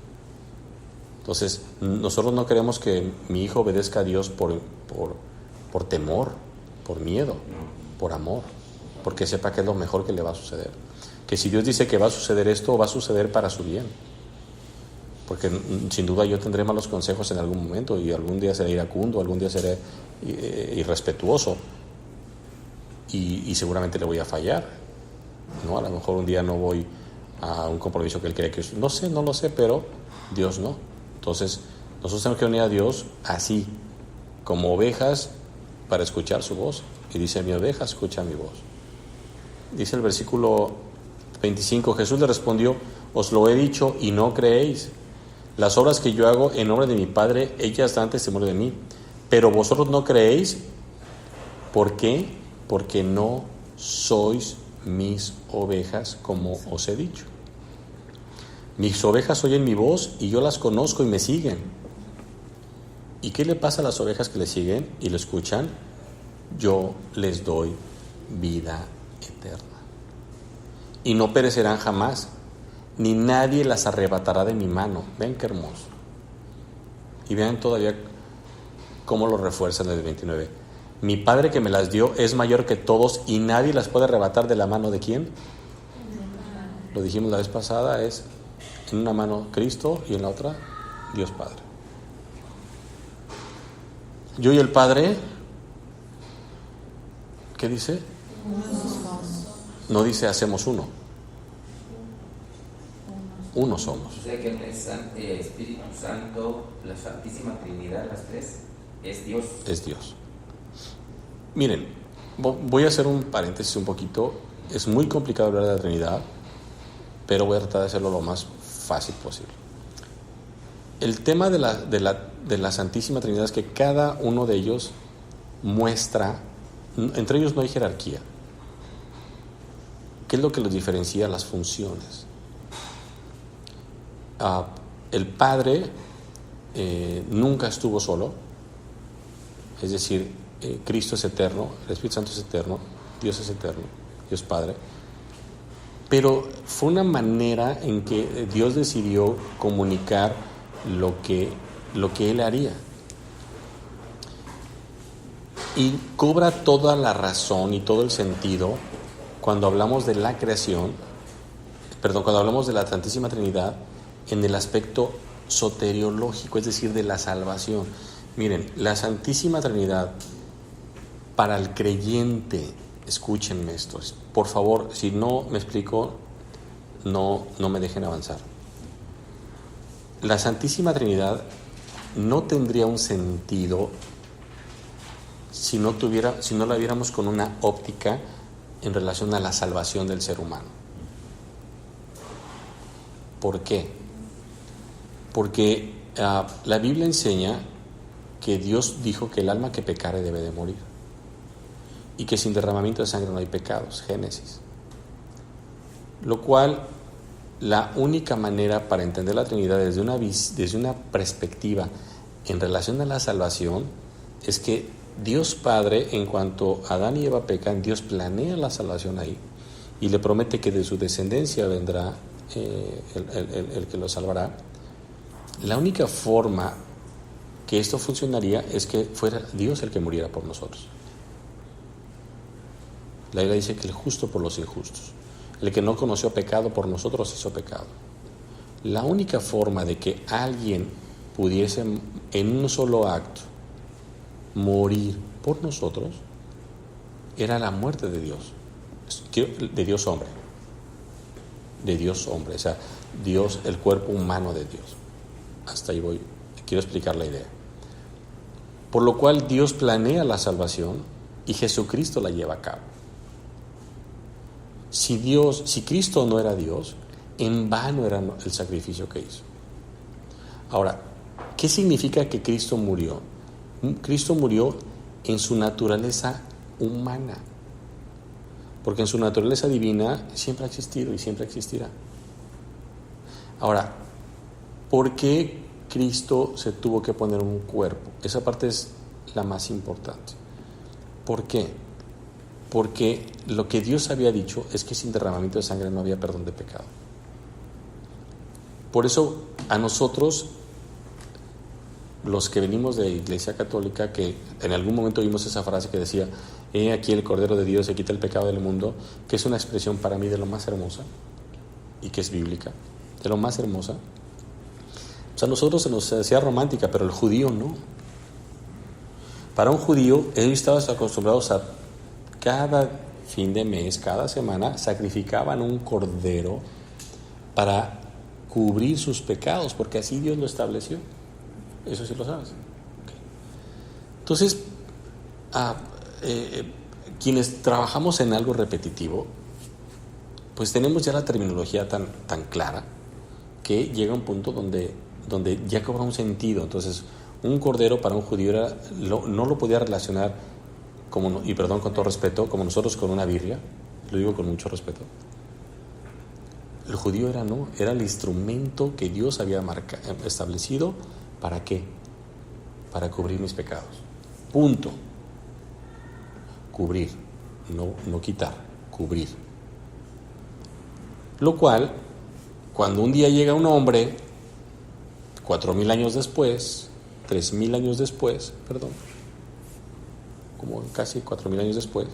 Entonces, nosotros no queremos que mi hijo obedezca a Dios por temor, por miedo, por amor, porque sepa que es lo mejor que le va a suceder. Que si Dios dice que va a suceder esto, va a suceder para su bien. Porque sin duda yo tendré malos consejos en algún momento y algún día seré iracundo, algún día seré irrespetuoso y seguramente le voy a fallar, ¿no? A lo mejor un día no voy a un compromiso que Él quiere que yo... No lo sé, pero Dios no. Entonces, nosotros tenemos que venir a Dios así, como ovejas para escuchar su voz. Y dice, mi oveja escucha mi voz. Dice el versículo 25, Jesús le respondió, os lo he dicho y no creéis. Las obras que yo hago en nombre de mi Padre, ellas dan testimonio de mí. Pero vosotros no creéis. ¿Por qué? Porque no sois mis ovejas, como os he dicho. Mis ovejas oyen mi voz y yo las conozco y me siguen. ¿Y qué le pasa a las ovejas que le siguen y lo escuchan? Yo les doy vida eterna. Y no perecerán jamás, ni nadie las arrebatará de mi mano. Ven qué hermoso. Y vean todavía cómo lo refuerza en el 29. Mi Padre que me las dio es mayor que todos y nadie las puede arrebatar de la mano de ¿quién? Lo dijimos la vez pasada, es en una mano Cristo y en la otra Dios Padre. Yo y el Padre, ¿qué dice? No dice hacemos uno. Uno somos. O sea que el Espíritu Santo, la Santísima Trinidad, las tres, es Dios. Es Dios. Miren, voy a hacer un paréntesis un poquito. Es muy complicado hablar de la Trinidad pero voy a tratar de hacerlo lo más fácil posible. El tema de la Santísima Trinidad es que cada uno de ellos muestra, entre ellos no hay jerarquía. ¿Qué es lo que los diferencia? Las funciones. El Padre nunca estuvo solo, es decir, Cristo es eterno, el Espíritu Santo es eterno, Dios es eterno, Dios Padre, pero fue una manera en que Dios decidió comunicar lo que Él haría. Y cobra toda la razón y todo el sentido cuando hablamos de la creación, cuando hablamos de la Santísima Trinidad en el aspecto soteriológico, es decir, de la salvación. Miren, la Santísima Trinidad para el creyente, escúchenme esto, por favor, si no me explico, no me dejen avanzar. La Santísima Trinidad no tendría un sentido si no la viéramos con una óptica en relación a la salvación del ser humano. ¿Por qué? Porque la Biblia enseña que Dios dijo que el alma que pecare debe de morir y que sin derramamiento de sangre no hay pecados, Génesis. Lo cual, la única manera para entender la Trinidad desde una perspectiva en relación a la salvación es que Dios Padre, en cuanto Adán y Eva pecan, Dios planea la salvación ahí y le promete que de su descendencia vendrá el que lo salvará. La única forma que esto funcionaría es que fuera Dios el que muriera por nosotros. La Biblia dice que el justo por los injustos, el que no conoció pecado por nosotros hizo pecado. La única forma de que alguien pudiese en un solo acto morir por nosotros era la muerte de Dios, de Dios hombre, o sea, Dios, el cuerpo humano de Dios. Hasta ahí voy, quiero explicar la idea. Por lo cual Dios planea la salvación y Jesucristo la lleva a cabo. Si Cristo no era Dios, en vano era el sacrificio que hizo. Ahora, ¿qué significa que Cristo murió? Cristo murió en su naturaleza humana, porque en su naturaleza divina siempre ha existido y siempre existirá. Ahora, ¿por qué Cristo se tuvo que poner un cuerpo? Esa parte es la más importante. ¿Por qué? Porque lo que Dios había dicho es que sin derramamiento de sangre no había perdón de pecado. Por eso a nosotros, los que venimos de Iglesia Católica, que en algún momento vimos esa frase que decía: he aquí el Cordero de Dios, se quita el pecado del mundo, que es una expresión para mí de lo más hermosa y que es bíblica, de lo más hermosa. O sea, a nosotros se nos decía romántica, pero el judío no. Para un judío, ellos estaban acostumbrados a cada fin de mes, cada semana, sacrificaban un cordero para cubrir sus pecados, porque así Dios lo estableció. Eso sí lo sabes. Okay. Entonces, quienes trabajamos en algo repetitivo, pues tenemos ya la terminología tan clara que llega un punto donde ya cobra un sentido. Entonces, un cordero para un judío no lo podía relacionar, y perdón, con todo respeto, como nosotros con una birria, lo digo con mucho respeto. El judío era el instrumento que Dios había establecido. ¿Para qué? Para cubrir mis pecados. Punto. Cubrir, no quitar, cubrir. Lo cual, cuando un día llega un hombre, 4,000 años después, 3,000 años después, como casi 4,000 años después,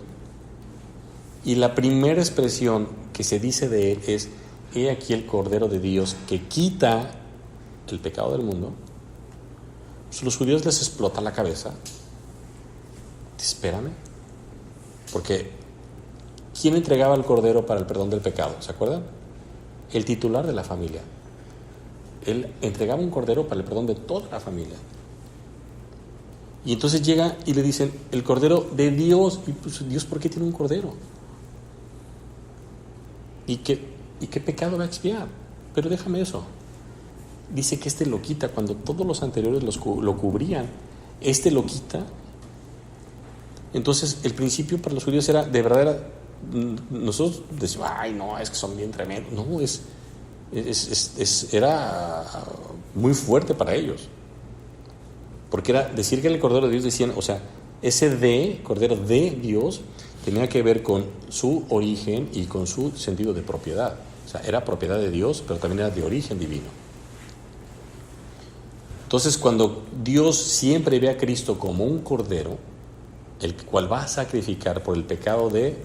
y la primera expresión que se dice de él es: he aquí el Cordero de Dios que quita el pecado del mundo. Pues a los judíos les explota la cabeza. Espérame, porque ¿quién entregaba el cordero para el perdón del pecado? ¿Se acuerdan? El titular de la familia. Él entregaba un cordero para el perdón de toda la familia. Y entonces llega y le dicen: el cordero de Dios. Y pues, ¿Dios por qué tiene un cordero? Y que ¿Y qué pecado va a expiar? Pero déjame eso. Dice que lo quita cuando todos los anteriores lo cubrían. Lo quita. Entonces, el principio para los judíos era, de verdad, nosotros decimos, ay, no, es que son bien tremendos. No, era muy fuerte para ellos. Porque era decir que el Cordero de Dios, decían, o sea, ese Cordero de Dios, tenía que ver con su origen y con su sentido de propiedad. O sea, era propiedad de Dios, pero también era de origen divino. Entonces, cuando Dios siempre ve a Cristo como un Cordero, el cual va a sacrificar por el pecado de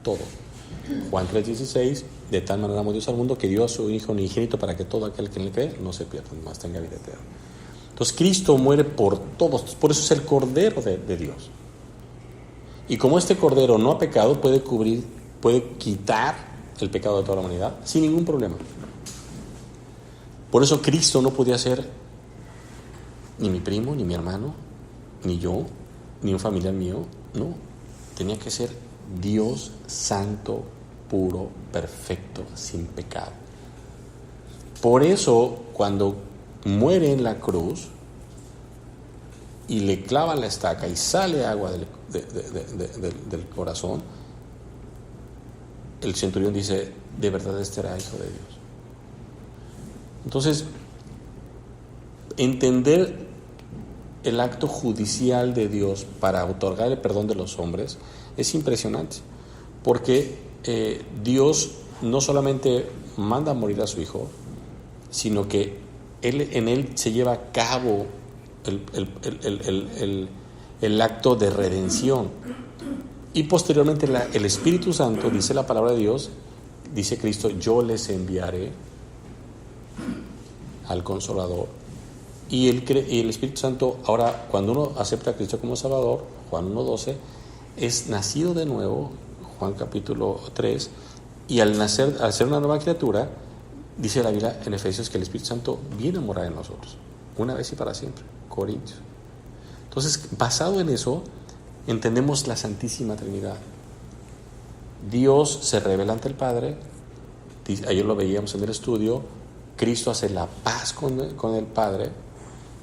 todo. Juan 3:16, de tal manera amó Dios al mundo que dio a su Hijo unigénito para que todo aquel que en él cree no se pierda, mas tenga vida eterna. Entonces, Cristo muere por todos, por eso es el Cordero de Dios. Y como este Cordero no ha pecado, puede quitar el pecado de toda la humanidad sin ningún problema. Por eso Cristo no podía ser ni mi primo, ni mi hermano, ni yo, ni un familiar mío. No, tenía que ser Dios santo, puro, perfecto, sin pecado. Por eso, cuando muere en la cruz y le clavan la estaca y sale agua del corazón, el centurión dice, de verdad este era hijo de Dios. Entonces, entender el acto judicial de Dios para otorgar el perdón de los hombres es impresionante, porque Dios no solamente manda a morir a su Hijo, sino que en él se lleva a cabo el acto de redención. Y posteriormente el Espíritu Santo, dice la palabra de Dios, dice Cristo, yo les enviaré al Consolador. Y el Espíritu Santo, ahora, cuando uno acepta a Cristo como Salvador, Juan 1:12, es nacido de nuevo, Juan capítulo 3, y al ser una nueva criatura, dice la Biblia en Efesios que el Espíritu Santo viene a morar en nosotros, una vez y para siempre, Corintios. Entonces, basado en eso, entendemos la Santísima Trinidad. Dios se revela ante el Padre, ayer lo veíamos en el estudio, Cristo hace la paz con el Padre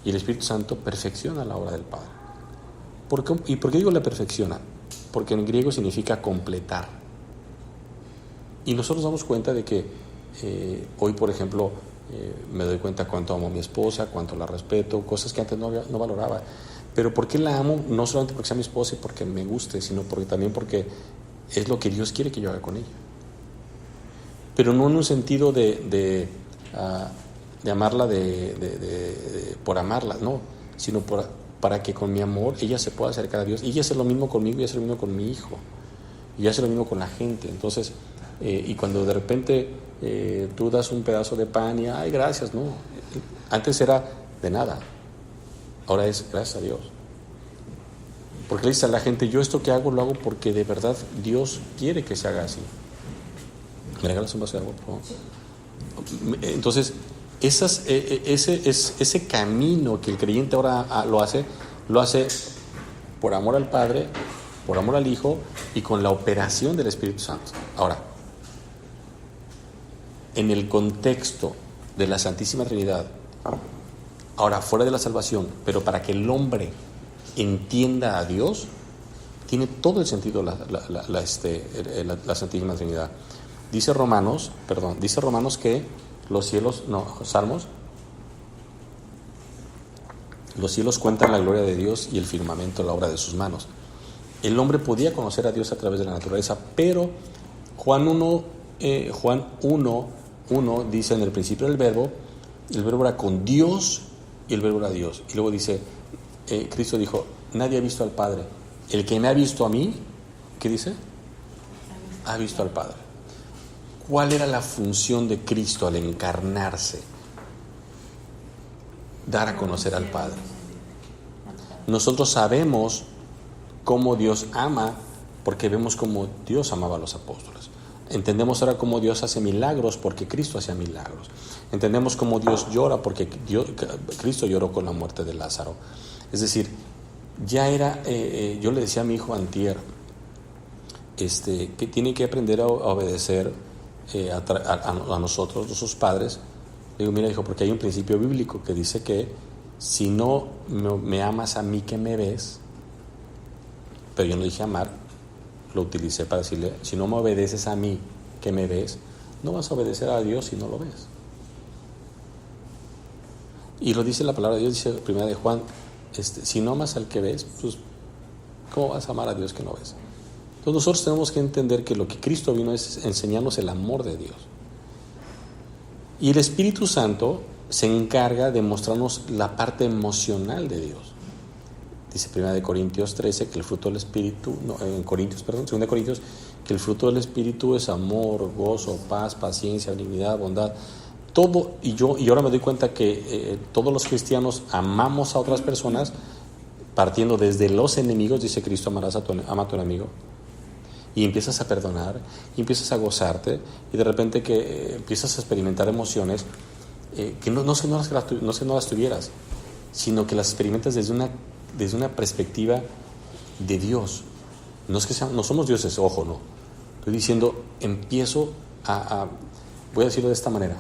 y el Espíritu Santo perfecciona la obra del Padre. ¿Y por qué digo la perfecciona? Porque en griego significa completar. Y nosotros damos cuenta de que hoy, por ejemplo, me doy cuenta cuánto amo a mi esposa, cuánto la respeto, cosas que antes no valoraba. Pero ¿por qué la amo? No solamente porque sea mi esposa y porque me guste, sino también porque es lo que Dios quiere que yo haga con ella. Pero no en un sentido de amarla por amarla, no, sino para que con mi amor ella se pueda acercar a Dios. Y ella hace lo mismo conmigo y hace lo mismo con mi hijo. Y hace lo mismo con la gente. Entonces, y cuando de repente tú das un pedazo de pan y, ay, gracias, no. Antes era de nada. Ahora es gracias a Dios. Porque le dice a la gente, yo esto que hago lo hago porque de verdad Dios quiere que se haga así. ¿Me regalas un vaso de agua, por favor? Entonces, ese camino que el creyente ahora lo hace por amor al Padre, por amor al Hijo y con la operación del Espíritu Santo. Ahora, en el contexto de la Santísima Trinidad, ahora fuera de la salvación, pero para que el hombre entienda a Dios, tiene todo el sentido la Santísima Trinidad. Dice Romanos que los cielos cuentan la gloria de Dios y el firmamento la obra de sus manos. El hombre podía conocer a Dios a través de la naturaleza, pero Juan 1 dice, en el principio el verbo era con Dios y el verbo era Dios. Y luego dice, Cristo dijo, nadie ha visto al Padre. El que me ha visto a mí, ¿qué dice? Ha visto al Padre. ¿Cuál era la función de Cristo al encarnarse? Dar a conocer al Padre. Nosotros sabemos cómo Dios ama porque vemos cómo Dios amaba a los apóstoles. Entendemos ahora cómo Dios hace milagros porque Cristo hacía milagros. Entendemos cómo Dios llora porque Cristo lloró con la muerte de Lázaro. Es decir, ya era, yo le decía a mi hijo antier, que tienen que aprender a obedecer a nosotros, sus padres. Le digo, mira, hijo, porque hay un principio bíblico que dice que si no me amas a mí que me ves, pero yo no dije amar, lo utilicé para decirle, si no me obedeces a mí que me ves, no vas a obedecer a Dios si no lo ves. Y lo dice la palabra de Dios, dice primera de Juan, si no amas al que ves, pues ¿cómo vas a amar a Dios que no ves? Entonces nosotros tenemos que entender que lo que Cristo vino es enseñarnos el amor de Dios. Y el Espíritu Santo se encarga de mostrarnos la parte emocional de Dios. Dice 1 Corintios 13 que el fruto del Espíritu, 2 Corintios, que el fruto del Espíritu es amor, gozo, paz, paciencia, benignidad, bondad. Todo, y ahora me doy cuenta que todos los cristianos amamos a otras personas partiendo desde los enemigos, dice Cristo, ama a tu enemigo. Y empiezas a perdonar, y empiezas a gozarte, y de repente que empiezas a experimentar emociones que no las tuvieras, sino que las experimentas desde una perspectiva de Dios. No somos dioses, ojo, no. Estoy diciendo, empiezo voy a decirlo de esta manera.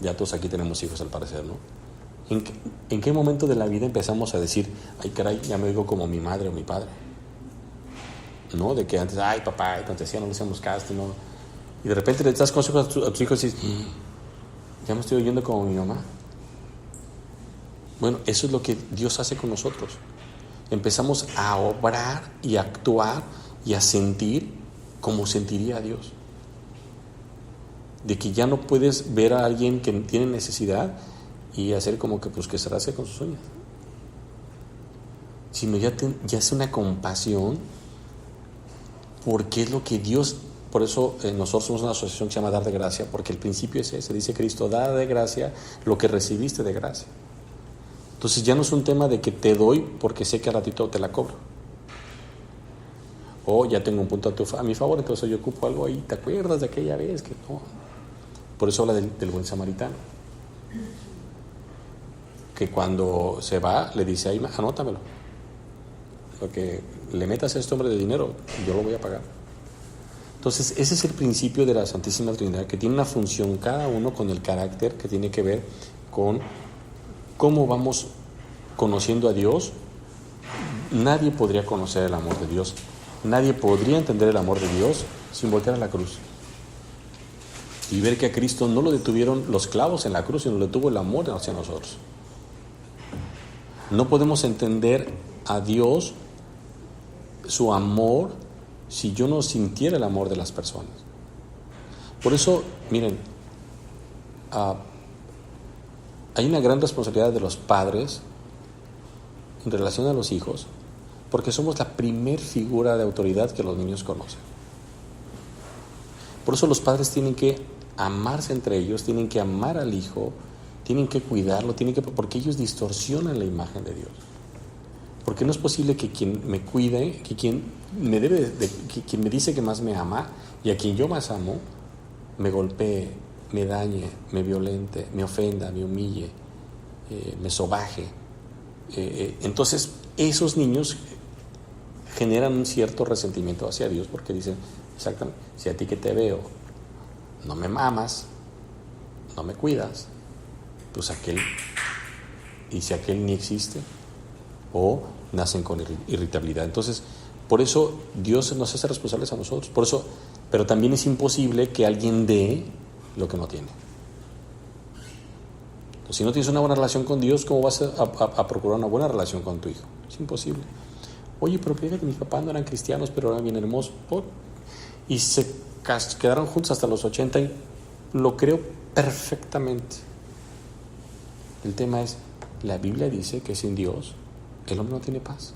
Ya todos aquí tenemos hijos al parecer, ¿no? ¿En qué momento de la vida empezamos a decir, ay caray, ya me digo como mi madre o mi padre? ¿No? De que antes, ay papá, cuando te decía no le hacemos caso, ¿no? Y de repente le das consejos a tus hijos y dices, ya me estoy oyendo como mi mamá. Bueno, eso es lo que Dios hace con nosotros. Empezamos a obrar y a actuar y a sentir como sentiría Dios. De que ya no puedes ver a alguien que tiene necesidad y hacer como que pues que se rasque con sus uñas, sino ya es una compasión, porque es lo que Dios. Por eso nosotros somos una asociación que se llama Dar de Gracia, porque el principio es ese, dice Cristo, da de gracia lo que recibiste de gracia. Entonces ya no es un tema de que te doy porque sé que al ratito te la cobro, o ya tengo un punto a mi favor, entonces yo ocupo algo ahí, ¿te acuerdas de aquella vez? Que no. Por eso habla del buen samaritano, que cuando se va le dice, ahí anótamelo, porque le metas a este hombre de dinero, yo lo voy a pagar. Entonces ese es el principio de la Santísima Trinidad, que tiene una función cada uno con el carácter que tiene que ver con cómo vamos conociendo a Dios. Nadie podría conocer el amor de Dios, nadie podría entender el amor de Dios sin voltear a la cruz y ver que a Cristo no lo detuvieron los clavos en la cruz, sino lo detuvo el amor hacia nosotros. No podemos entender a Dios, su amor, si yo no sintiera el amor de las personas. Por eso, miren, hay una gran responsabilidad de los padres en relación a los hijos, porque somos la primer figura de autoridad que los niños conocen. Por eso los padres tienen que amarse entre ellos, tienen que amar al hijo, tienen que cuidarlo, porque ellos distorsionan la imagen de Dios. Porque no es posible que quien me cuide, que quien me dice que más me ama y a quien yo más amo, me golpee, me dañe, me violente, me ofenda, me humille, me sobaje. Entonces esos niños generan un cierto resentimiento hacia Dios, porque dicen, exactamente, si a ti que te veo no me amas, no me cuidas, pues y si aquel ni existe, o nacen con irritabilidad. Entonces, por eso Dios nos hace responsables a nosotros. Por eso, pero también es imposible que alguien dé lo que no tiene. Entonces, si no tienes una buena relación con Dios, ¿cómo vas a procurar una buena relación con tu hijo? Es imposible. Oye, pero fíjate, mis papás no eran cristianos, pero eran bien hermosos. Y se quedaron juntos hasta los 80, y lo creo perfectamente. El tema es, la Biblia dice que sin Dios el hombre no tiene paz.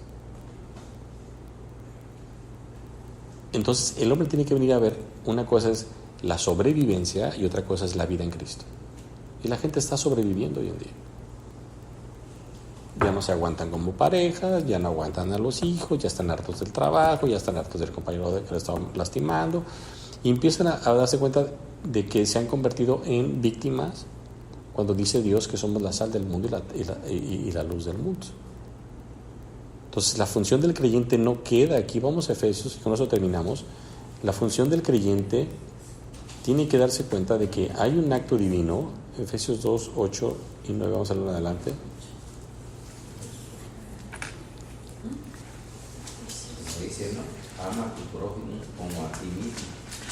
Entonces el hombre tiene que venir a ver, una cosa es la sobrevivencia y otra cosa es la vida en Cristo. Y la gente está sobreviviendo hoy en día. Ya no se aguantan como parejas, ya no aguantan a los hijos, ya están hartos del trabajo, ya están hartos del compañero que lo está lastimando, y empiezan a darse cuenta de que se han convertido en víctimas, cuando dice Dios que somos la sal del mundo y la luz del mundo. Entonces la función del creyente no queda aquí. Vamos a Efesios y con eso terminamos. La función del creyente tiene que darse cuenta de que hay un acto divino. Efesios 2, 8 y 9, vamos a leerlo adelante. Dice, ¿no? Ama a tu prójimo como a ti mismo.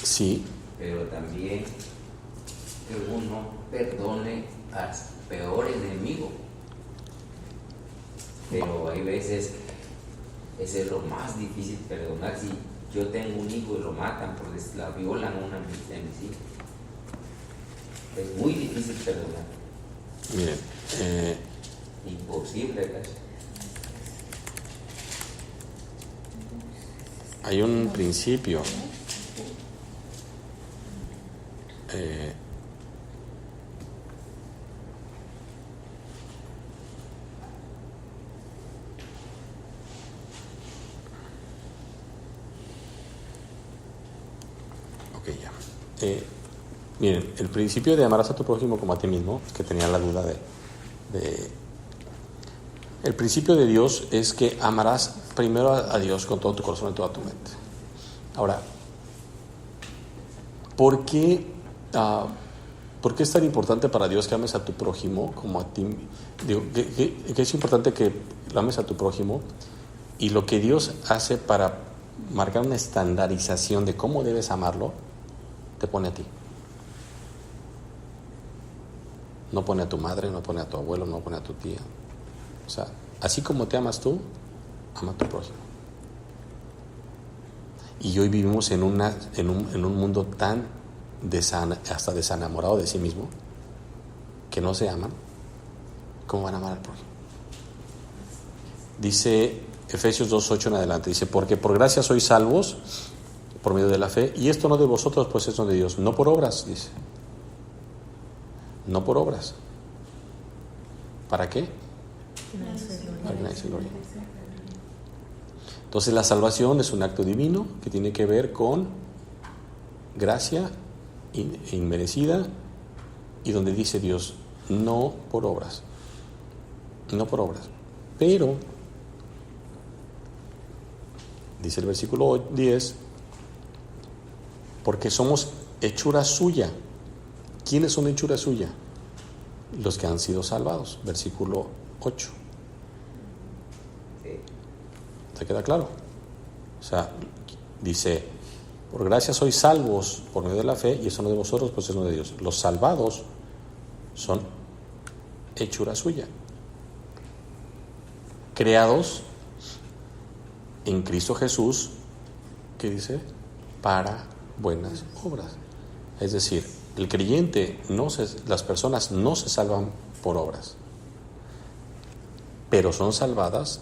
Sí. Pero también que uno perdone al peor enemigo. Pero hay veces, ese es lo más difícil, perdonar. Si yo tengo un hijo y lo matan, pues la violan a una de mis hijos. Es muy difícil perdonar. Miren, Imposible casi. hay un principio. Ya. Miren, el principio de amarás a tu prójimo como a ti mismo, que tenía la duda el principio de Dios es que amarás primero a Dios con todo tu corazón y toda tu mente. Ahora, ¿por qué es tan importante para Dios que ames a tu prójimo como a ti? Digo, que es importante que lo ames a tu prójimo, y lo que Dios hace para marcar una estandarización de cómo debes amarlo, te pone a ti. No pone a tu madre, no pone a tu abuelo, no pone a tu tía. O sea, así como te amas tú, ama a tu prójimo. Y hoy vivimos en un mundo tan hasta desenamorado de sí mismo, que no se aman. ¿Cómo van a amar al prójimo? Dice Efesios 2:8 en adelante, dice, porque por gracia sois salvos por medio de la fe, y esto no de vosotros, pues es don de Dios, no por obras, dice. No por obras. ¿Para qué? Para que nadie se gloríe. Entonces la salvación es un acto divino que tiene que ver con gracia inmerecida, y donde dice Dios, no por obras. No por obras. Pero, dice el versículo 10, porque somos hechura suya. ¿Quiénes son hechura suya? Los que han sido salvados. Versículo 8. ¿Te queda claro? O sea, dice, por gracia sois salvos por medio de la fe, y eso no de vosotros, pues es no de Dios. Los salvados son hechura suya, creados en Cristo Jesús, que dice, para buenas obras. Es decir, el creyente, las personas no se salvan por obras, pero son salvadas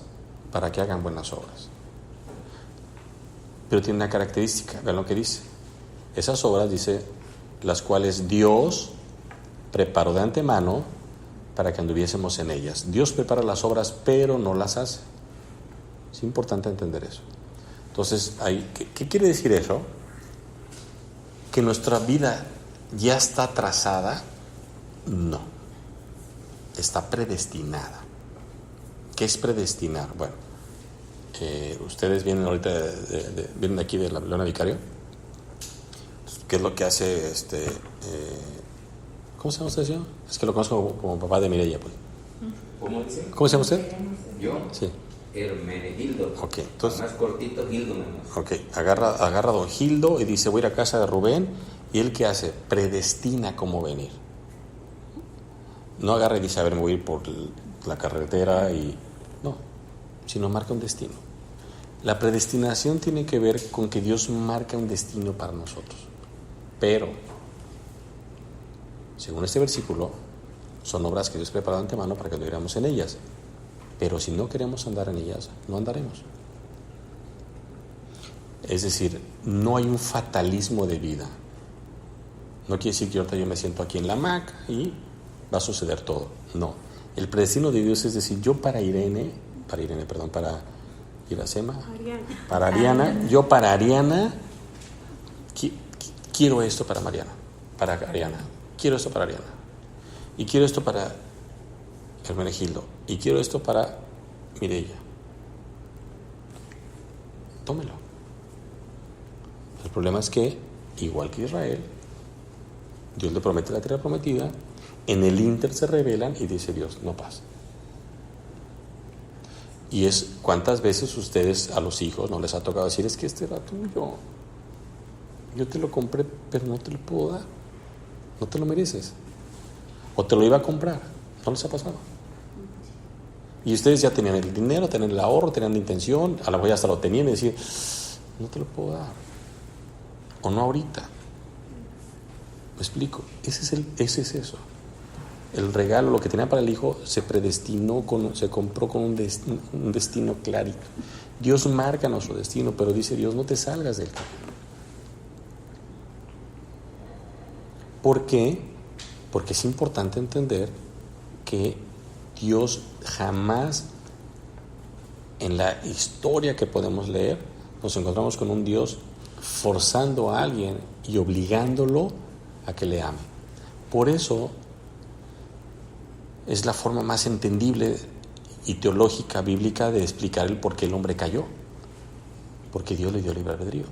para que hagan buenas obras. Pero tiene una característica, vean lo que dice. Esas obras, dice, las cuales Dios preparó de antemano para que anduviésemos en ellas. Dios prepara las obras, pero no las hace. Es importante entender eso. Entonces, ¿qué quiere decir eso? ¿Que nuestra vida ya está trazada? No. Está predestinada. ¿Qué es predestinar? Bueno, ustedes vienen ahorita vienen aquí de la Leona Vicario. ¿Qué es lo que hace ¿cómo se llama usted, señor? Es que lo conozco como papá de Mireya, pues. ¿Cómo dice? ¿Cómo se llama usted? Yo. Sí. Hermenegildo. Ok, entonces. Más cortito, Gildo menos. Ok, agarra a don Gildo y dice, voy a ir a casa de Rubén. ¿Y él qué hace? Predestina cómo venir. No agarra y dice, a ver, me voy a ir por la carretera y... No, sino marca un destino. La predestinación tiene que ver con que Dios marca un destino para nosotros. Pero, según este versículo, son obras que Dios preparó de antemano para que anduviéramos en ellas. Pero si no queremos andar en ellas, no andaremos. Es decir, no hay un fatalismo de vida. No quiere decir que ahorita yo me siento aquí en la hamaca y va a suceder todo. No. El predestino de Dios es decir, yo para Iracema, para Ariana, yo para Ariana quiero esto para Mariana, para Ariana, quiero esto para Ariana, y quiero esto para Hermenegildo, y quiero esto para Mireya. tómelo. El problema es que, igual que Israel, Dios le promete la tierra prometida, en el ínter se rebelan y dice Dios, no pasa. Y es cuántas veces ustedes a los hijos no les ha tocado decir, es que este era tuyo, yo te lo compré, pero no te lo puedo dar, no te lo mereces, o te lo iba a comprar, ¿no les ha pasado? Y ustedes ya tenían el dinero, tenían el ahorro, tenían la intención, a lo mejor ya hasta lo tenían y decir, no te lo puedo dar, o no ahorita. ¿Me explico? Ese es eso. El regalo, lo que tenía para el hijo, se predestinó, se compró con un destino clarito. Dios marca nuestro destino, pero dice Dios, no te salgas del camino. ¿Por qué? Porque es importante entender que Dios jamás, en la historia que podemos leer, nos encontramos con un Dios forzando a alguien y obligándolo a que le ame. Por eso es la forma más entendible y teológica, bíblica, de explicar el por qué el hombre cayó. Porque Dios le dio libre albedrío.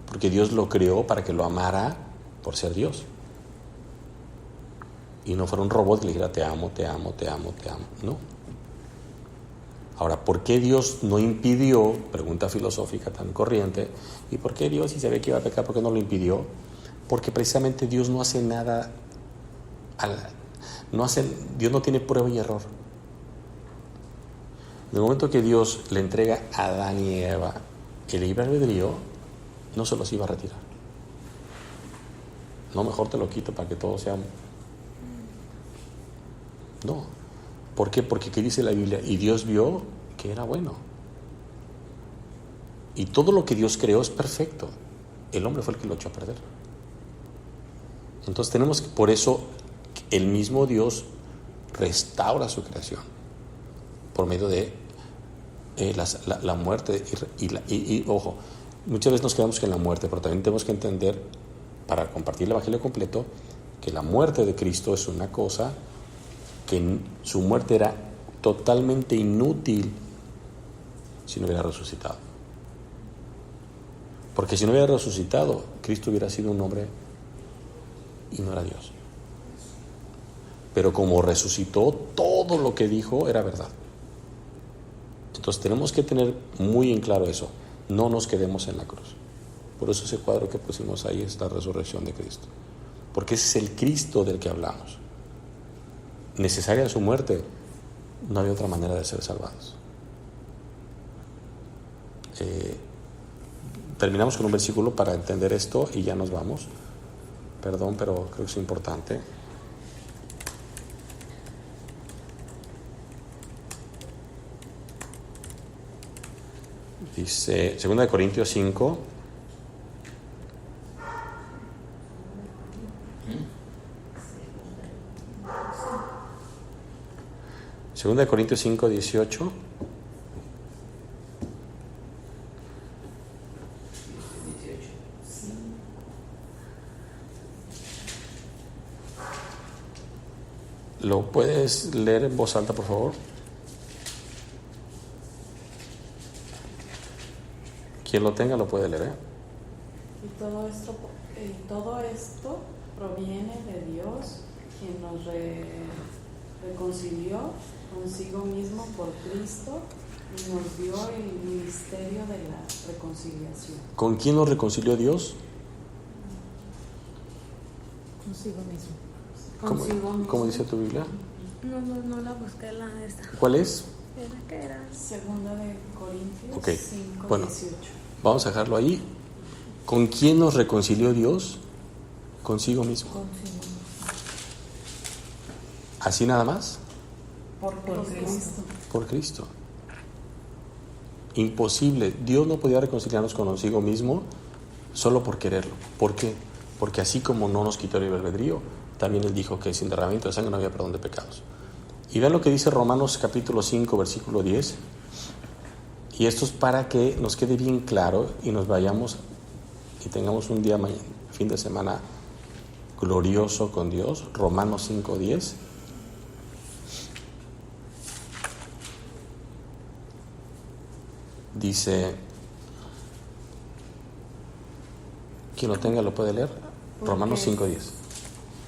Porque Dios lo creó para que lo amara por ser Dios. Y no fuera un robot que le dijera te amo, te amo, te amo, te amo. No. Ahora, ¿por qué Dios no impidió? Pregunta filosófica tan corriente. ¿Y por qué Dios, si sabía que iba a pecar, por qué no lo impidió? Porque precisamente Dios no hace nada Dios no tiene prueba y error. En el momento que Dios le entrega a Adán y Eva el libre albedrío, no se los iba a retirar. No, mejor te lo quito para que todos sean. No. ¿Por qué? Porque ¿qué dice la Biblia? Y Dios vio que era bueno. Y todo lo que Dios creó es perfecto. El hombre fue el que lo echó a perder. Entonces tenemos que, por eso, el mismo Dios restaura su creación por medio de la muerte y ojo, muchas veces nos quedamos en la muerte, pero también tenemos que entender, para compartir el evangelio completo, que la muerte de Cristo es una cosa, que su muerte era totalmente inútil si no hubiera resucitado, porque si no hubiera resucitado, Cristo hubiera sido un hombre y no era Dios. Pero como resucitó, todo lo que dijo era verdad. Entonces tenemos que tener muy en claro eso. No nos quedemos en la cruz. Por eso ese cuadro que pusimos ahí es la resurrección de Cristo. Porque ese es el Cristo del que hablamos. Necesaria su muerte, no había otra manera de ser salvados. Terminamos con un versículo para entender esto y ya nos vamos. Perdón, pero creo que es importante. Dice 2 Corintios 5. Segunda de Corintios 5, 18. ¿Lo puedes leer en voz alta, por favor? Quien lo tenga lo puede leer, Y todo esto proviene de Dios, quien nos reconcilió consigo mismo por Cristo y nos dio el ministerio de la reconciliación. ¿Con quién nos reconcilió Dios? Consigo mismo. ¿Cómo dice tu Biblia? No la busqué esta. ¿Cuál es? ¿Qué era? Segunda de Corintios Okay. 5, Bueno, 18. vamos a dejarlo ahí. ¿Con quién nos reconcilió Dios? Consigo mismo. ¿Así nada más? Por Cristo. Por Cristo. Imposible. Dios no podía reconciliarnos consigo mismo solo por quererlo. ¿Por qué? Porque así como no nos quitó el libre albedrío, también Él dijo que sin derramamiento de sangre no había perdón de pecados. Y vean lo que dice Romanos capítulo 5, versículo 10. Y esto es para que nos quede bien claro y nos vayamos y tengamos un día, fin de semana glorioso con Dios. Romanos 5, 10. dice, quien lo tenga lo puede leer, Romanos 5:10.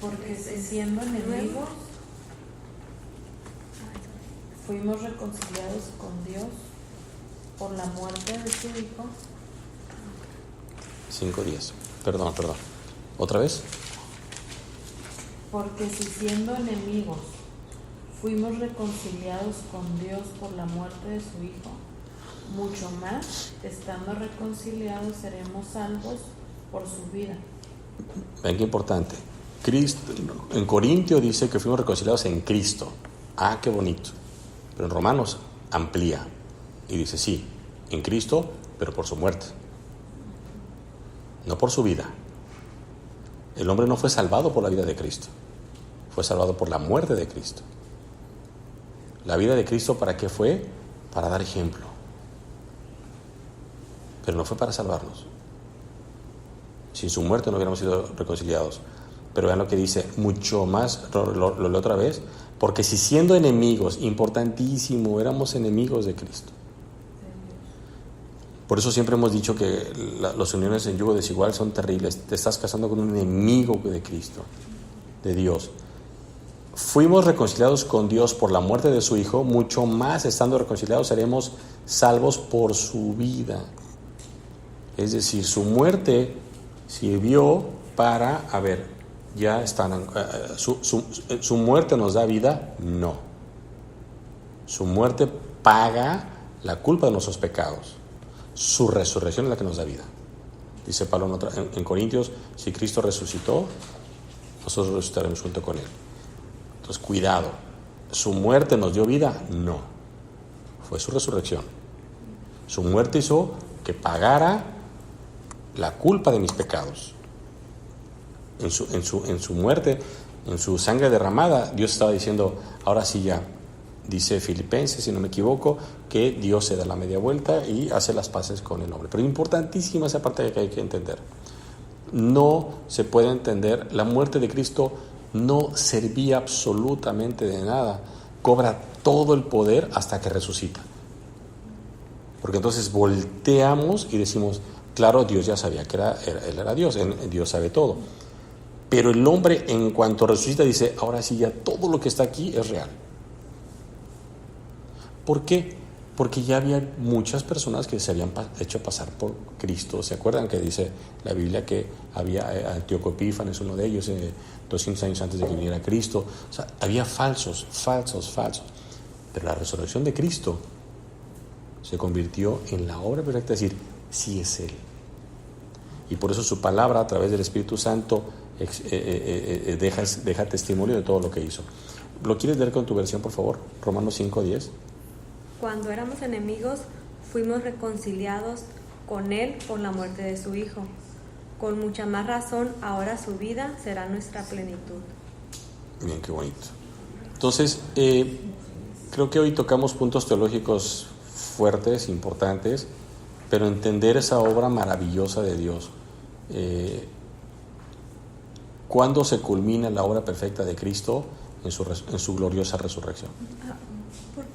Porque siendo enemigos, fuimos reconciliados con Dios por la muerte de su Hijo. 5:10. Perdón. ¿Otra vez? Porque si siendo enemigos fuimos reconciliados con Dios por la muerte de su Hijo, mucho más, estando reconciliados, seremos salvos por su vida. Ven qué importante. Cristo, en Corintios dice que fuimos reconciliados en Cristo. Ah, qué bonito. Pero en Romanos amplía y dice, sí, en Cristo, pero por su muerte, no por su vida. El hombre no fue salvado por la vida de Cristo, fue salvado por la muerte de Cristo. La vida de Cristo, ¿para qué fue? Para dar ejemplo, pero no fue para salvarnos. Sin su muerte no hubiéramos sido reconciliados. Pero vean lo que dice, mucho más, lo leo otra vez, porque si siendo enemigos, importantísimo, éramos enemigos de Cristo. Por eso siempre hemos dicho que las uniones en yugo desigual son terribles. Te estás casando con un enemigo de Cristo, de Dios. Fuimos reconciliados con Dios por la muerte de su Hijo, mucho más estando reconciliados seremos salvos por su vida. Es decir, su muerte sirvió para, ya están, su muerte nos da vida, no. Su muerte paga la culpa de nuestros pecados. Su resurrección es la que nos da vida. Dice Pablo en Corintios, si Cristo resucitó, nosotros resucitaremos junto con Él. Entonces, cuidado. ¿Su muerte nos dio vida? No. Fue su resurrección. Su muerte hizo que pagara la culpa de mis pecados. En su muerte, en su sangre derramada, Dios estaba diciendo, ahora sí ya, dice Filipenses, si no me equivoco, que Dios se da la media vuelta y hace las paces con el hombre. Pero importantísima esa parte que hay que entender. No se puede entender, la muerte de Cristo no servía absolutamente de nada. Cobra todo el poder hasta que resucita. Porque entonces volteamos y decimos, claro, Dios ya sabía que Él era Dios, Dios sabe todo. Pero el hombre, en cuanto resucita, dice, ahora sí ya todo lo que está aquí es real. ¿Por qué? Porque ya había muchas personas que se habían hecho pasar por Cristo. ¿Se acuerdan que dice la Biblia que había Antíoco Epífanes, uno de ellos, 200 años antes de que viniera Cristo? O sea, había falsos. Pero la resurrección de Cristo se convirtió en la obra perfecta, es decir, sí es Él. Y por eso su palabra, a través del Espíritu Santo, deja testimonio de todo lo que hizo. ¿Lo quieres leer con tu versión, por favor? Romanos 5:10. Cuando éramos enemigos, fuimos reconciliados con Él por la muerte de su Hijo. Con mucha más razón, ahora su vida será nuestra plenitud. Bien, qué bonito. Entonces, creo que hoy tocamos puntos teológicos fuertes, importantes, pero entender esa obra maravillosa de Dios. ¿Cuándo se culmina la obra perfecta de Cristo? En su gloriosa resurrección.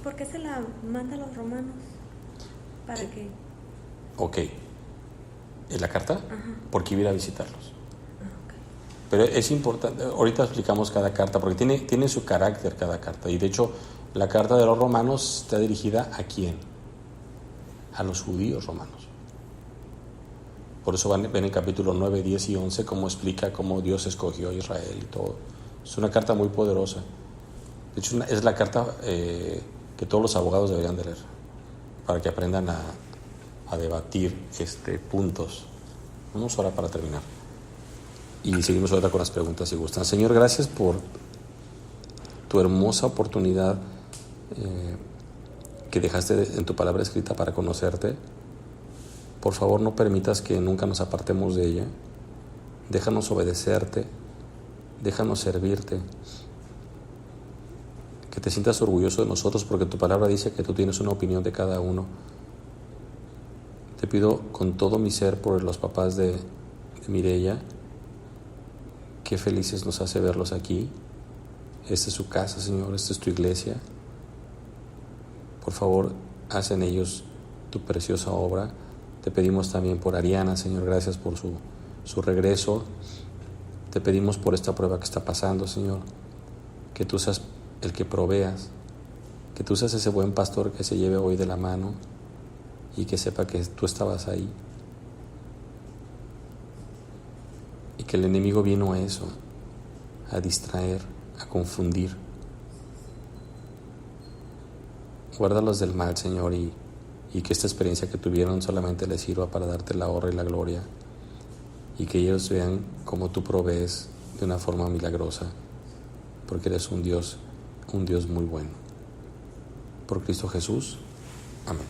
¿Por qué se la manda a los romanos? ¿Para qué? Ok. ¿En la carta? Ajá. Porque iba a ir a visitarlos. Okay. Pero es importante, ahorita explicamos cada carta, porque tiene su carácter cada carta. Y de hecho, la carta de los romanos está dirigida ¿a quién? A los judíos romanos. Por eso ven en capítulo 9, 10 y 11 cómo explica cómo Dios escogió a Israel y todo. Es una carta muy poderosa. De hecho, es la carta que todos los abogados deberían de leer para que aprendan a debatir puntos. Vamos ahora para terminar. Y seguimos ahora con las preguntas si gustan. Señor, gracias por tu hermosa oportunidad que dejaste en tu palabra escrita para conocerte. Por favor, no permitas que nunca nos apartemos de ella. Déjanos obedecerte. Déjanos servirte. Que te sientas orgulloso de nosotros porque tu palabra dice que tú tienes una opinión de cada uno. Te pido con todo mi ser por los papás de Mireya. Qué felices nos hace verlos aquí. Esta es su casa, Señor. Esta es tu iglesia. Por favor, haz en ellos tu preciosa obra. Te pedimos también por Ariana, Señor, gracias por su regreso. Te pedimos por esta prueba que está pasando, Señor, que tú seas el que proveas, que tú seas ese buen pastor que se lleve hoy de la mano y que sepa que tú estabas ahí. Y que el enemigo vino a eso, a distraer, a confundir. Guárdalos del mal, Señor, y que esta experiencia que tuvieron solamente les sirva para darte la honra y la gloria, y que ellos vean cómo tú provees de una forma milagrosa, porque eres un Dios muy bueno. Por Cristo Jesús. Amén.